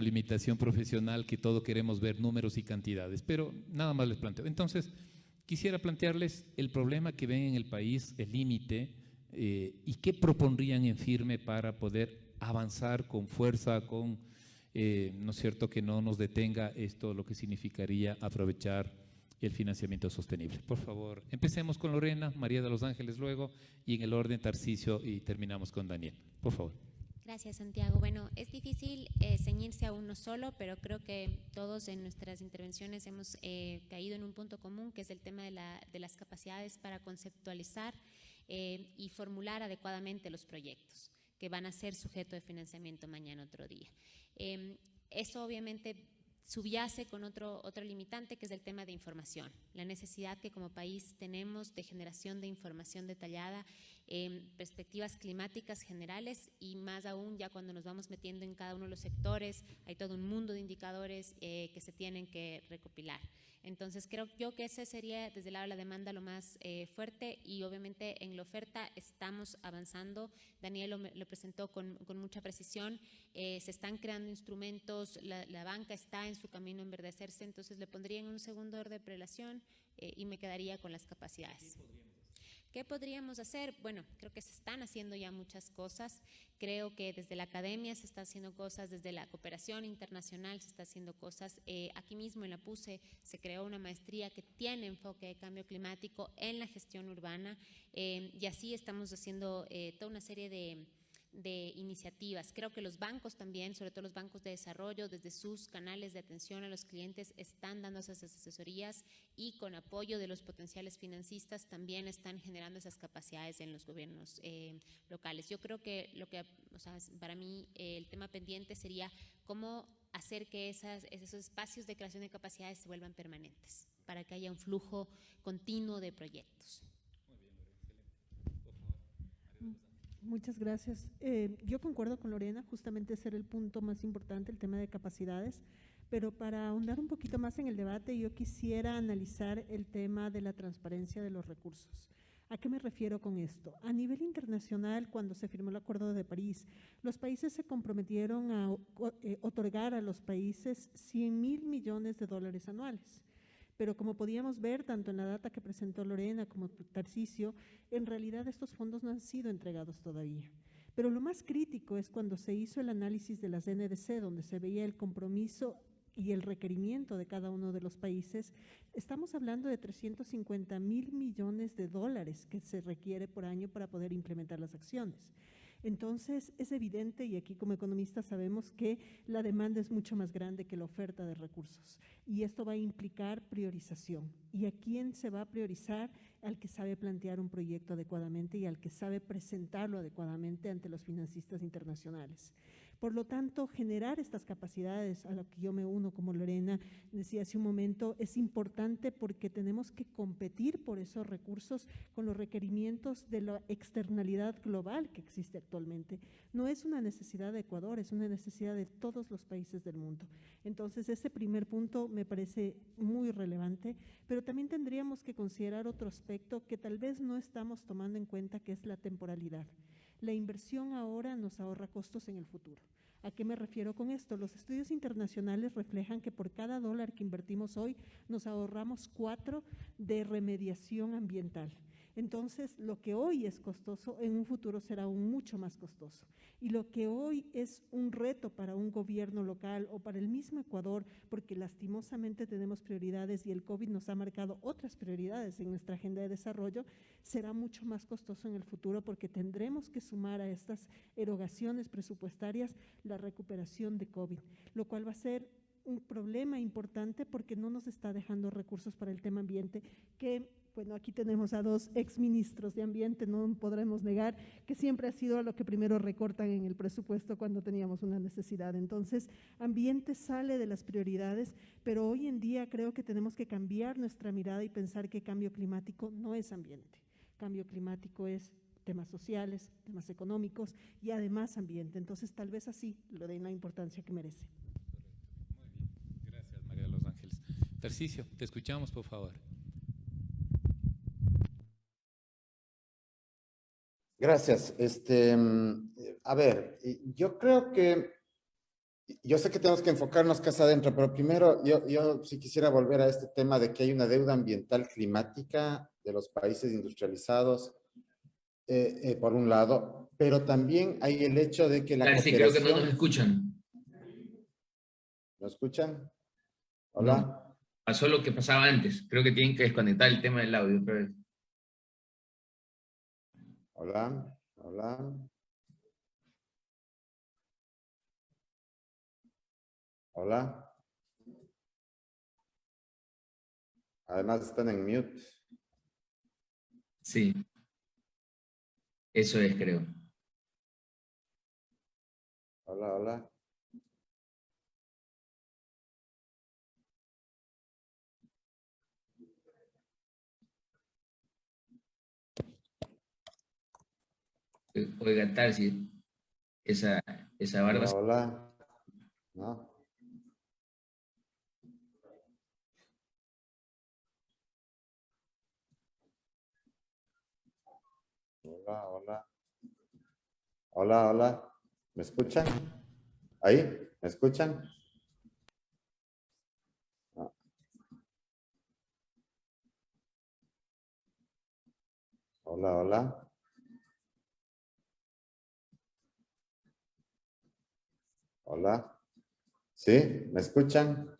limitación profesional, que todo queremos ver números y cantidades, pero nada más les planteo. Entonces, quisiera plantearles el problema que ven en el país, el límite, y qué propondrían en firme para poder avanzar con fuerza, ¿no es cierto?, que no nos detenga esto, lo que significaría aprovechar el financiamiento sostenible. Por favor, empecemos con Lorena, María de los Ángeles luego, y en el orden Tarcisio, y terminamos con Daniel. Por favor. Gracias, Santiago. Bueno, es difícil ceñirse a uno solo, pero creo que todos en nuestras intervenciones hemos caído en un punto común, que es el tema de las capacidades para conceptualizar y formular adecuadamente los proyectos que van a ser sujeto de financiamiento mañana otro día. Eso obviamente subyace con otro limitante, que es el tema de información, la necesidad que como país tenemos de generación de información detallada, perspectivas climáticas generales, y más aún ya cuando nos vamos metiendo en cada uno de los sectores, hay todo un mundo de indicadores que se tienen que recopilar. Entonces creo yo que ese sería desde el lado de la demanda lo más fuerte, y obviamente en la oferta estamos avanzando. Daniel lo presentó con mucha precisión, se están creando instrumentos, la banca está en su camino a enverdecerse, entonces le pondría en un segundo orden de prelación y me quedaría con las capacidades. ¿Qué podríamos hacer? Bueno, creo que se están haciendo ya muchas cosas. Creo que desde la academia se está haciendo cosas, desde la cooperación internacional se está haciendo cosas. Aquí mismo en la PUCE se creó una maestría que tiene enfoque de cambio climático en la gestión urbana, y así estamos haciendo toda una serie de iniciativas. Creo que los bancos también, sobre todo los bancos de desarrollo, desde sus canales de atención a los clientes, están dando esas asesorías, y con apoyo de los potenciales financistas también están generando esas capacidades en los gobiernos locales. Yo creo que para mí el tema pendiente sería cómo hacer que esos espacios de creación de capacidades se vuelvan permanentes, para que haya un flujo continuo de proyectos. Muchas gracias. Yo concuerdo con Lorena, justamente ese era el punto más importante, el tema de capacidades, pero para ahondar un poquito más en el debate, yo quisiera analizar el tema de la transparencia de los recursos. ¿A qué me refiero con esto? A nivel internacional, cuando se firmó el Acuerdo de París, los países se comprometieron a otorgar a los países $100.000 millones anuales. Pero como podíamos ver, tanto en la data que presentó Lorena como Tarcisio, en realidad estos fondos no han sido entregados todavía. Pero lo más crítico es cuando se hizo el análisis de las NDC, donde se veía el compromiso y el requerimiento de cada uno de los países, estamos hablando de 350.000 millones de dólares que se requiere por año para poder implementar las acciones. Entonces, es evidente, y aquí como economistas sabemos que la demanda es mucho más grande que la oferta de recursos. Y esto va a implicar priorización. ¿Y a quién se va a priorizar? Al que sabe plantear un proyecto adecuadamente y al que sabe presentarlo adecuadamente ante los financistas internacionales. Por lo tanto, generar estas capacidades, a lo que yo me uno como Lorena decía hace un momento, es importante porque tenemos que competir por esos recursos con los requerimientos de la externalidad global que existe actualmente. No es una necesidad de Ecuador, es una necesidad de todos los países del mundo. Entonces, ese primer punto me parece muy relevante, pero también tendríamos que considerar otro aspecto que tal vez no estamos tomando en cuenta, que es la temporalidad. La inversión ahora nos ahorra costos en el futuro. ¿A qué me refiero con esto? Los estudios internacionales reflejan que por cada dólar que invertimos hoy nos ahorramos 4 de remediación ambiental. Entonces, lo que hoy es costoso, en un futuro será aún mucho más costoso. Y lo que hoy es un reto para un gobierno local o para el mismo Ecuador, porque lastimosamente tenemos prioridades y el COVID nos ha marcado otras prioridades en nuestra agenda de desarrollo, será mucho más costoso en el futuro porque tendremos que sumar a estas erogaciones presupuestarias la recuperación de COVID, lo cual va a ser un problema importante porque no nos está dejando recursos para el tema ambiente que, bueno, aquí tenemos a 2 exministros de ambiente, no podremos negar que siempre ha sido a lo que primero recortan en el presupuesto cuando teníamos una necesidad. Entonces, ambiente sale de las prioridades, pero hoy en día creo que tenemos que cambiar nuestra mirada y pensar que cambio climático no es ambiente. Cambio climático es temas sociales, temas económicos y además ambiente. Entonces, tal vez así le den la importancia que merece. Muy bien, gracias María de los Ángeles. Tarcisio, te escuchamos, por favor. Gracias. A ver, yo creo que, yo sé que tenemos que enfocarnos casa adentro, pero primero yo sí quisiera volver a este tema de que hay una deuda ambiental climática de los países industrializados, por un lado, pero también hay el hecho de que la Sí, cooperación... creo que no nos escuchan. ¿No escuchan? Hola. No, pasó lo que pasaba antes. Creo que tienen que desconectar el tema del audio otra vez. Hola, hola. Hola. Además están en mute. Sí. Eso es, creo. Hola, hola. Oiga, Tarsi, esa barba... Hola, hola. ¿No? Hola, hola. Hola, hola. ¿Me escuchan? ¿Ahí? ¿Me escuchan? No. Hola, hola. Hola. ¿Sí? ¿Me escuchan?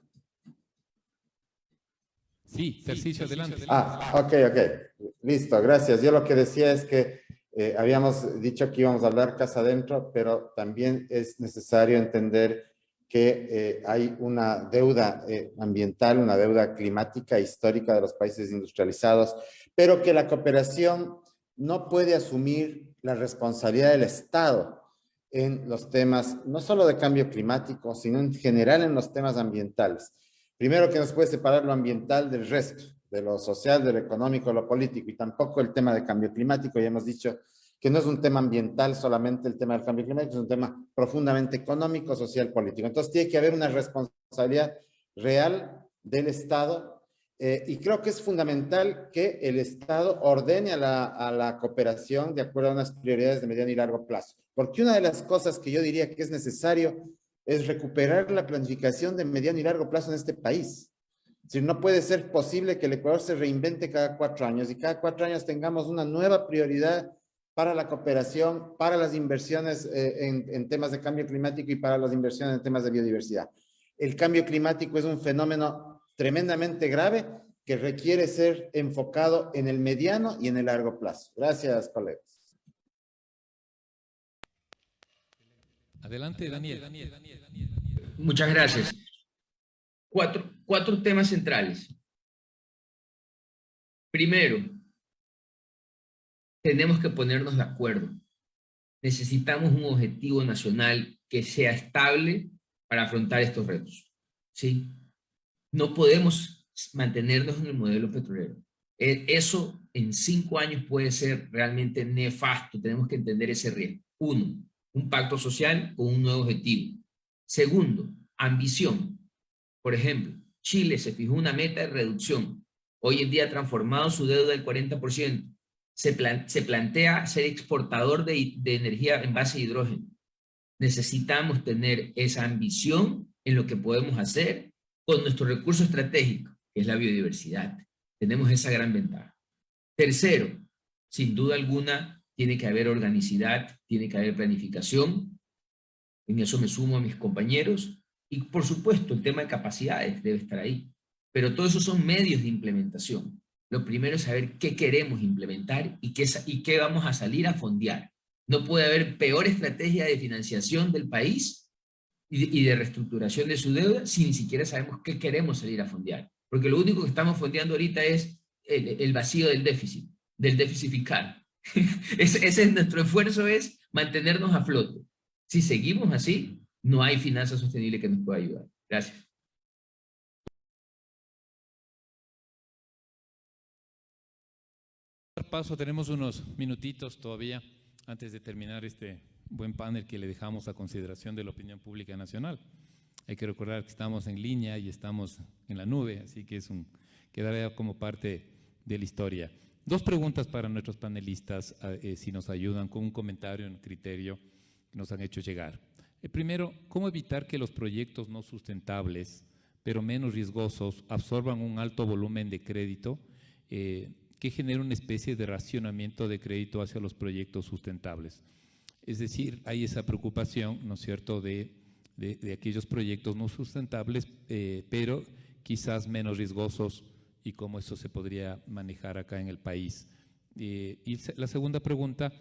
Sí, Tarcisio, adelante. Ok. Listo, gracias. Yo lo que decía es que habíamos dicho que íbamos a hablar casa adentro, pero también es necesario entender que hay una deuda ambiental, una deuda climática histórica de los países industrializados, pero que la cooperación no puede asumir la responsabilidad del Estado en los temas, no solo de cambio climático, sino en general en los temas ambientales. Primero, que no se puede separar lo ambiental del resto, de lo social, de lo económico, de lo político, y tampoco el tema de cambio climático. Ya hemos dicho que no es un tema ambiental solamente el tema del cambio climático, es un tema profundamente económico, social, político. Entonces tiene que haber una responsabilidad real del Estado, y creo que es fundamental que el Estado ordene a la cooperación de acuerdo a unas prioridades de mediano y largo plazo. Porque una de las cosas que yo diría que es necesario es recuperar la planificación de mediano y largo plazo en este país. Es decir, no puede ser posible que el Ecuador se reinvente cada 4 años y cada 4 años tengamos una nueva prioridad para la cooperación, para las inversiones en temas de cambio climático y para las inversiones en temas de biodiversidad. El cambio climático es un fenómeno tremendamente grave que requiere ser enfocado en el mediano y en el largo plazo. Gracias, colegas. Adelante, Daniel. Muchas gracias. Cuatro temas centrales. Primero, tenemos que ponernos de acuerdo. Necesitamos un objetivo nacional que sea estable para afrontar estos retos, ¿sí? No podemos mantenernos en el modelo petrolero. Eso en 5 años puede ser realmente nefasto. Tenemos que entender ese riesgo. 1, un pacto social con un nuevo objetivo. Segundo, ambición. Por ejemplo, Chile se fijó una meta de reducción. Hoy en día ha transformado su deuda del 40%. Se plantea ser exportador de energía en base a hidrógeno. Necesitamos tener esa ambición en lo que podemos hacer con nuestro recurso estratégico, que es la biodiversidad. Tenemos esa gran ventaja. Tercero, sin duda alguna, tiene que haber organicidad, tiene que haber planificación. En eso me sumo a mis compañeros. Y por supuesto, el tema de capacidades debe estar ahí. Pero todos esos son medios de implementación. Lo primero es saber qué queremos implementar y qué vamos a salir a fondear. No puede haber peor estrategia de financiación del país y de reestructuración de su deuda si ni siquiera sabemos qué queremos salir a fondear. Porque lo único que estamos fondeando ahorita es el vacío del déficit fiscal. Ese es nuestro esfuerzo, es mantenernos a flote. Si seguimos así, no hay finanza sostenible que nos pueda ayudar. Gracias. Paso, tenemos unos minutitos todavía antes de terminar este buen panel que le dejamos a consideración de la opinión pública nacional. Hay que recordar que estamos en línea y estamos en la nube, así que quedará como parte de la historia. 2 preguntas para nuestros panelistas, si nos ayudan con un comentario, un criterio que nos han hecho llegar. Primero, ¿cómo evitar que los proyectos no sustentables, pero menos riesgosos, absorban un alto volumen de crédito que genere una especie de racionamiento de crédito hacia los proyectos sustentables? Es decir, hay esa preocupación, ¿no es cierto?, de aquellos proyectos no sustentables, pero quizás menos riesgosos, y cómo eso se podría manejar acá en el país. Y la segunda pregunta,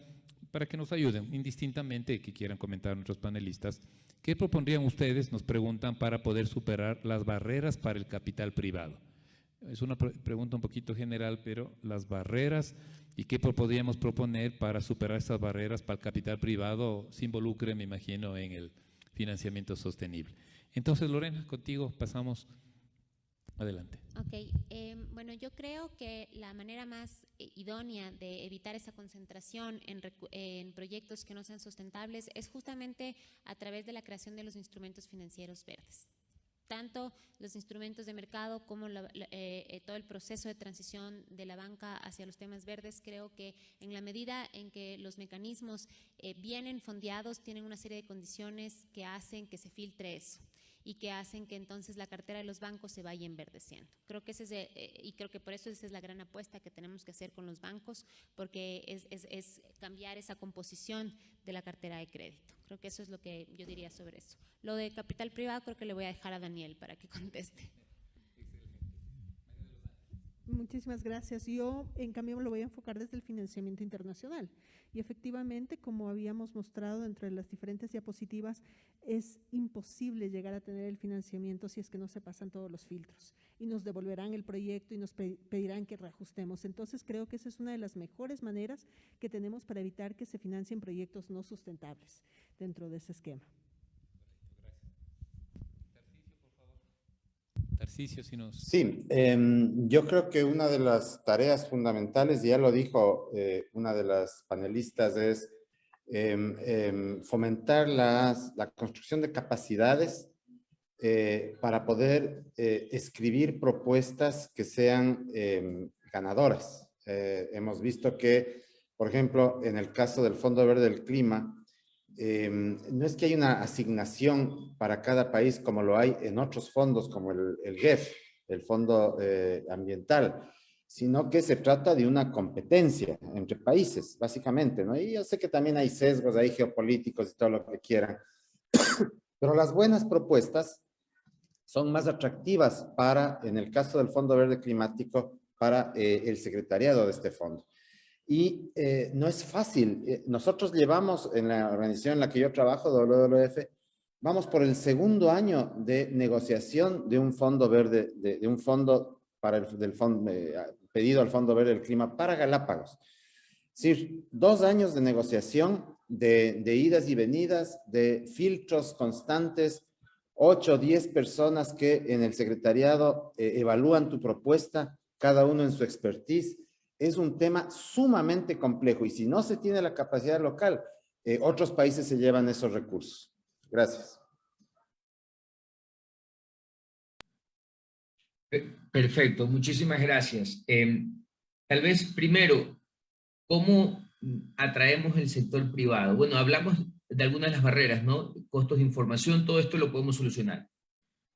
para que nos ayuden, indistintamente que quieran comentar nuestros panelistas, ¿qué propondrían ustedes, nos preguntan, para poder superar las barreras para el capital privado? Es una pregunta un poquito general, pero las barreras y qué podríamos proponer para superar esas barreras para el capital privado se involucre, me imagino, en el financiamiento sostenible. Entonces, Lorena, contigo pasamos adelante. Ok, bueno, yo creo que la manera más idónea de evitar esa concentración en proyectos que no sean sustentables es justamente a través de la creación de los instrumentos financieros verdes. Tanto los instrumentos de mercado como todo el proceso de transición de la banca hacia los temas verdes, creo que en la medida en que los mecanismos vienen fondeados, tienen una serie de condiciones que hacen que se filtre eso y que hacen que entonces la cartera de los bancos se vaya enverdeciendo. Creo que y creo que por eso esa es la gran apuesta que tenemos que hacer con los bancos, porque es cambiar esa composición de la cartera de crédito. Creo que eso es lo que yo diría sobre eso. Lo de capital privado creo que le voy a dejar a Daniel para que conteste. Muchísimas gracias. Yo, en cambio, lo voy a enfocar desde el financiamiento internacional. Y efectivamente, como habíamos mostrado entre las diferentes diapositivas, es imposible llegar a tener el financiamiento si es que no se pasan todos los filtros. Y nos devolverán el proyecto y nos pedirán que reajustemos. Entonces, creo que esa es una de las mejores maneras que tenemos para evitar que se financien proyectos no sustentables dentro de ese esquema. Tarcisio, si nos... Sí, yo creo que una de las tareas fundamentales, ya lo dijo una de las panelistas, es fomentar la construcción de capacidades para poder escribir propuestas que sean ganadoras. Hemos visto que, por ejemplo, en el caso del Fondo Verde del Clima, no es que hay una asignación para cada país como lo hay en otros fondos como el GEF, el Fondo Ambiental, sino que se trata de una competencia entre países, básicamente, ¿no? Y yo sé que también hay sesgos ahí geopolíticos y todo lo que quieran, pero las buenas propuestas son más atractivas para, en el caso del Fondo Verde Climático, para el secretariado de este fondo. Y no es fácil. Nosotros llevamos en la organización en la que yo trabajo, WWF, vamos por el segundo año de negociación de un fondo verde, de un fondo para pedido al Fondo Verde del Clima para Galápagos. Es decir, 2 años de negociación, de idas y venidas, de filtros constantes, 8 o 10 personas que en el secretariado evalúan tu propuesta, cada uno en su expertise. Es un tema sumamente complejo y si no se tiene la capacidad local, otros países se llevan esos recursos. Gracias. Perfecto, muchísimas gracias. Tal vez primero, ¿cómo atraemos el sector privado? Bueno, hablamos de algunas de las barreras, ¿no? Costos de información, todo esto lo podemos solucionar.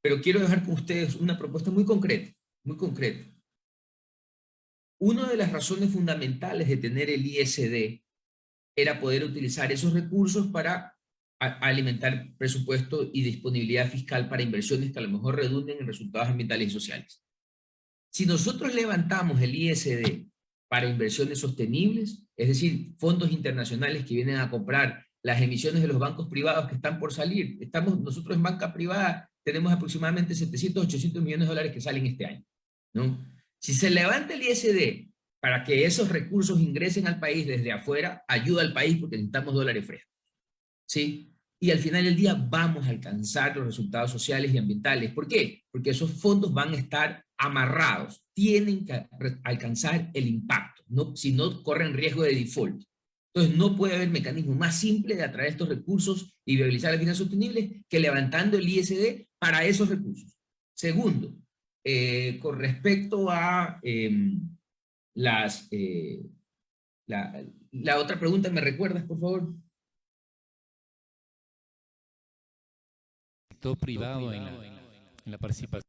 Pero quiero dejar con ustedes una propuesta muy concreta, muy concreta. Una de las razones fundamentales de tener el ISD era poder utilizar esos recursos para alimentar presupuesto y disponibilidad fiscal para inversiones que a lo mejor redunden en resultados ambientales y sociales. Si nosotros levantamos el ISD para inversiones sostenibles, es decir, fondos internacionales que vienen a comprar las emisiones de los bancos privados que están por salir, nosotros en banca privada tenemos aproximadamente 700, 800 millones de dólares que salen este año, ¿no? Si se levanta el ISD para que esos recursos ingresen al país desde afuera, ayuda al país porque necesitamos dólares frescos, ¿sí? Y al final del día vamos a alcanzar los resultados sociales y ambientales. ¿Por qué? Porque esos fondos van a estar amarrados, tienen que alcanzar el impacto, ¿no? Si no corren riesgo de default. Entonces no puede haber mecanismo más simple de atraer estos recursos y viabilizar las finanzas sostenibles que levantando el ISD para esos recursos. Segundo, con respecto a la otra pregunta, ¿me recuerdas, por favor? Sector privado en la participación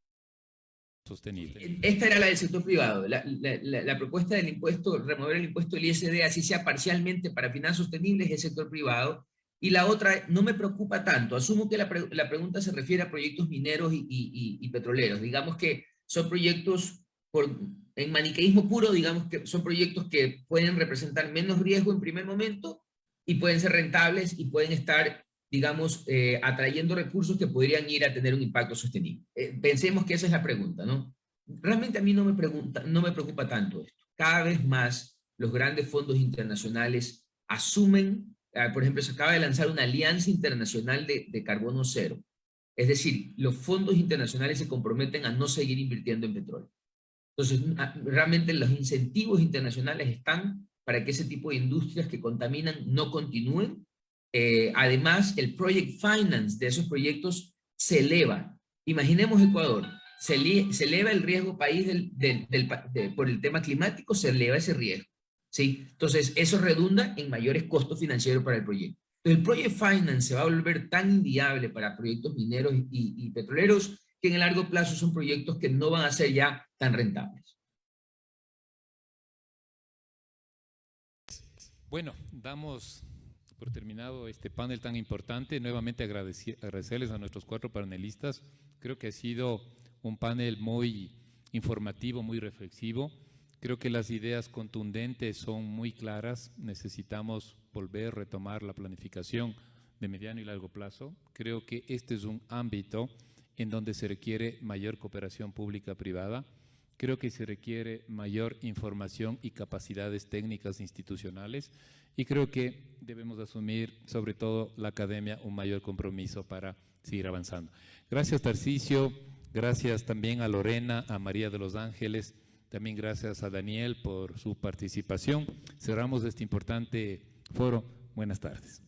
sostenible. Esta era la del sector privado. La propuesta del impuesto, remover el impuesto del ISD, así sea parcialmente para finanzas sostenibles, es el sector privado. Y la otra no me preocupa tanto. Asumo que la pregunta se refiere a proyectos mineros y petroleros. Digamos que son proyectos, en maniqueísmo puro, digamos que son proyectos que pueden representar menos riesgo en primer momento y pueden ser rentables y pueden estar, digamos, atrayendo recursos que podrían ir a tener un impacto sostenible. Pensemos que esa es la pregunta, ¿no? Realmente a mí no me preocupa tanto esto. Cada vez más los grandes fondos internacionales asumen, por ejemplo, se acaba de lanzar una alianza internacional de carbono cero. Es decir, los fondos internacionales se comprometen a no seguir invirtiendo en petróleo. Entonces, realmente los incentivos internacionales están para que ese tipo de industrias que contaminan no continúen. Además, el project finance de esos proyectos se eleva. Imaginemos Ecuador, se eleva el riesgo país por el tema climático, se eleva ese riesgo, ¿sí? Entonces, eso redunda en mayores costos financieros para el proyecto. Entonces, el project finance se va a volver tan inviable para proyectos mineros y petroleros que en el largo plazo son proyectos que no van a ser ya tan rentables. Bueno, damos por terminado este panel tan importante. Nuevamente agradecerles a nuestros 4 panelistas. Creo que ha sido un panel muy informativo, muy reflexivo. Creo que las ideas contundentes son muy claras. Necesitamos volver a retomar la planificación de mediano y largo plazo. Creo que este es un ámbito en donde se requiere mayor cooperación pública-privada. Creo que se requiere mayor información y capacidades técnicas institucionales y creo que debemos asumir, sobre todo la academia, un mayor compromiso para seguir avanzando. Gracias, Tarcisio, gracias también a Lorena, a María de los Ángeles, también gracias a Daniel por su participación. Cerramos este importante foro. Buenas tardes.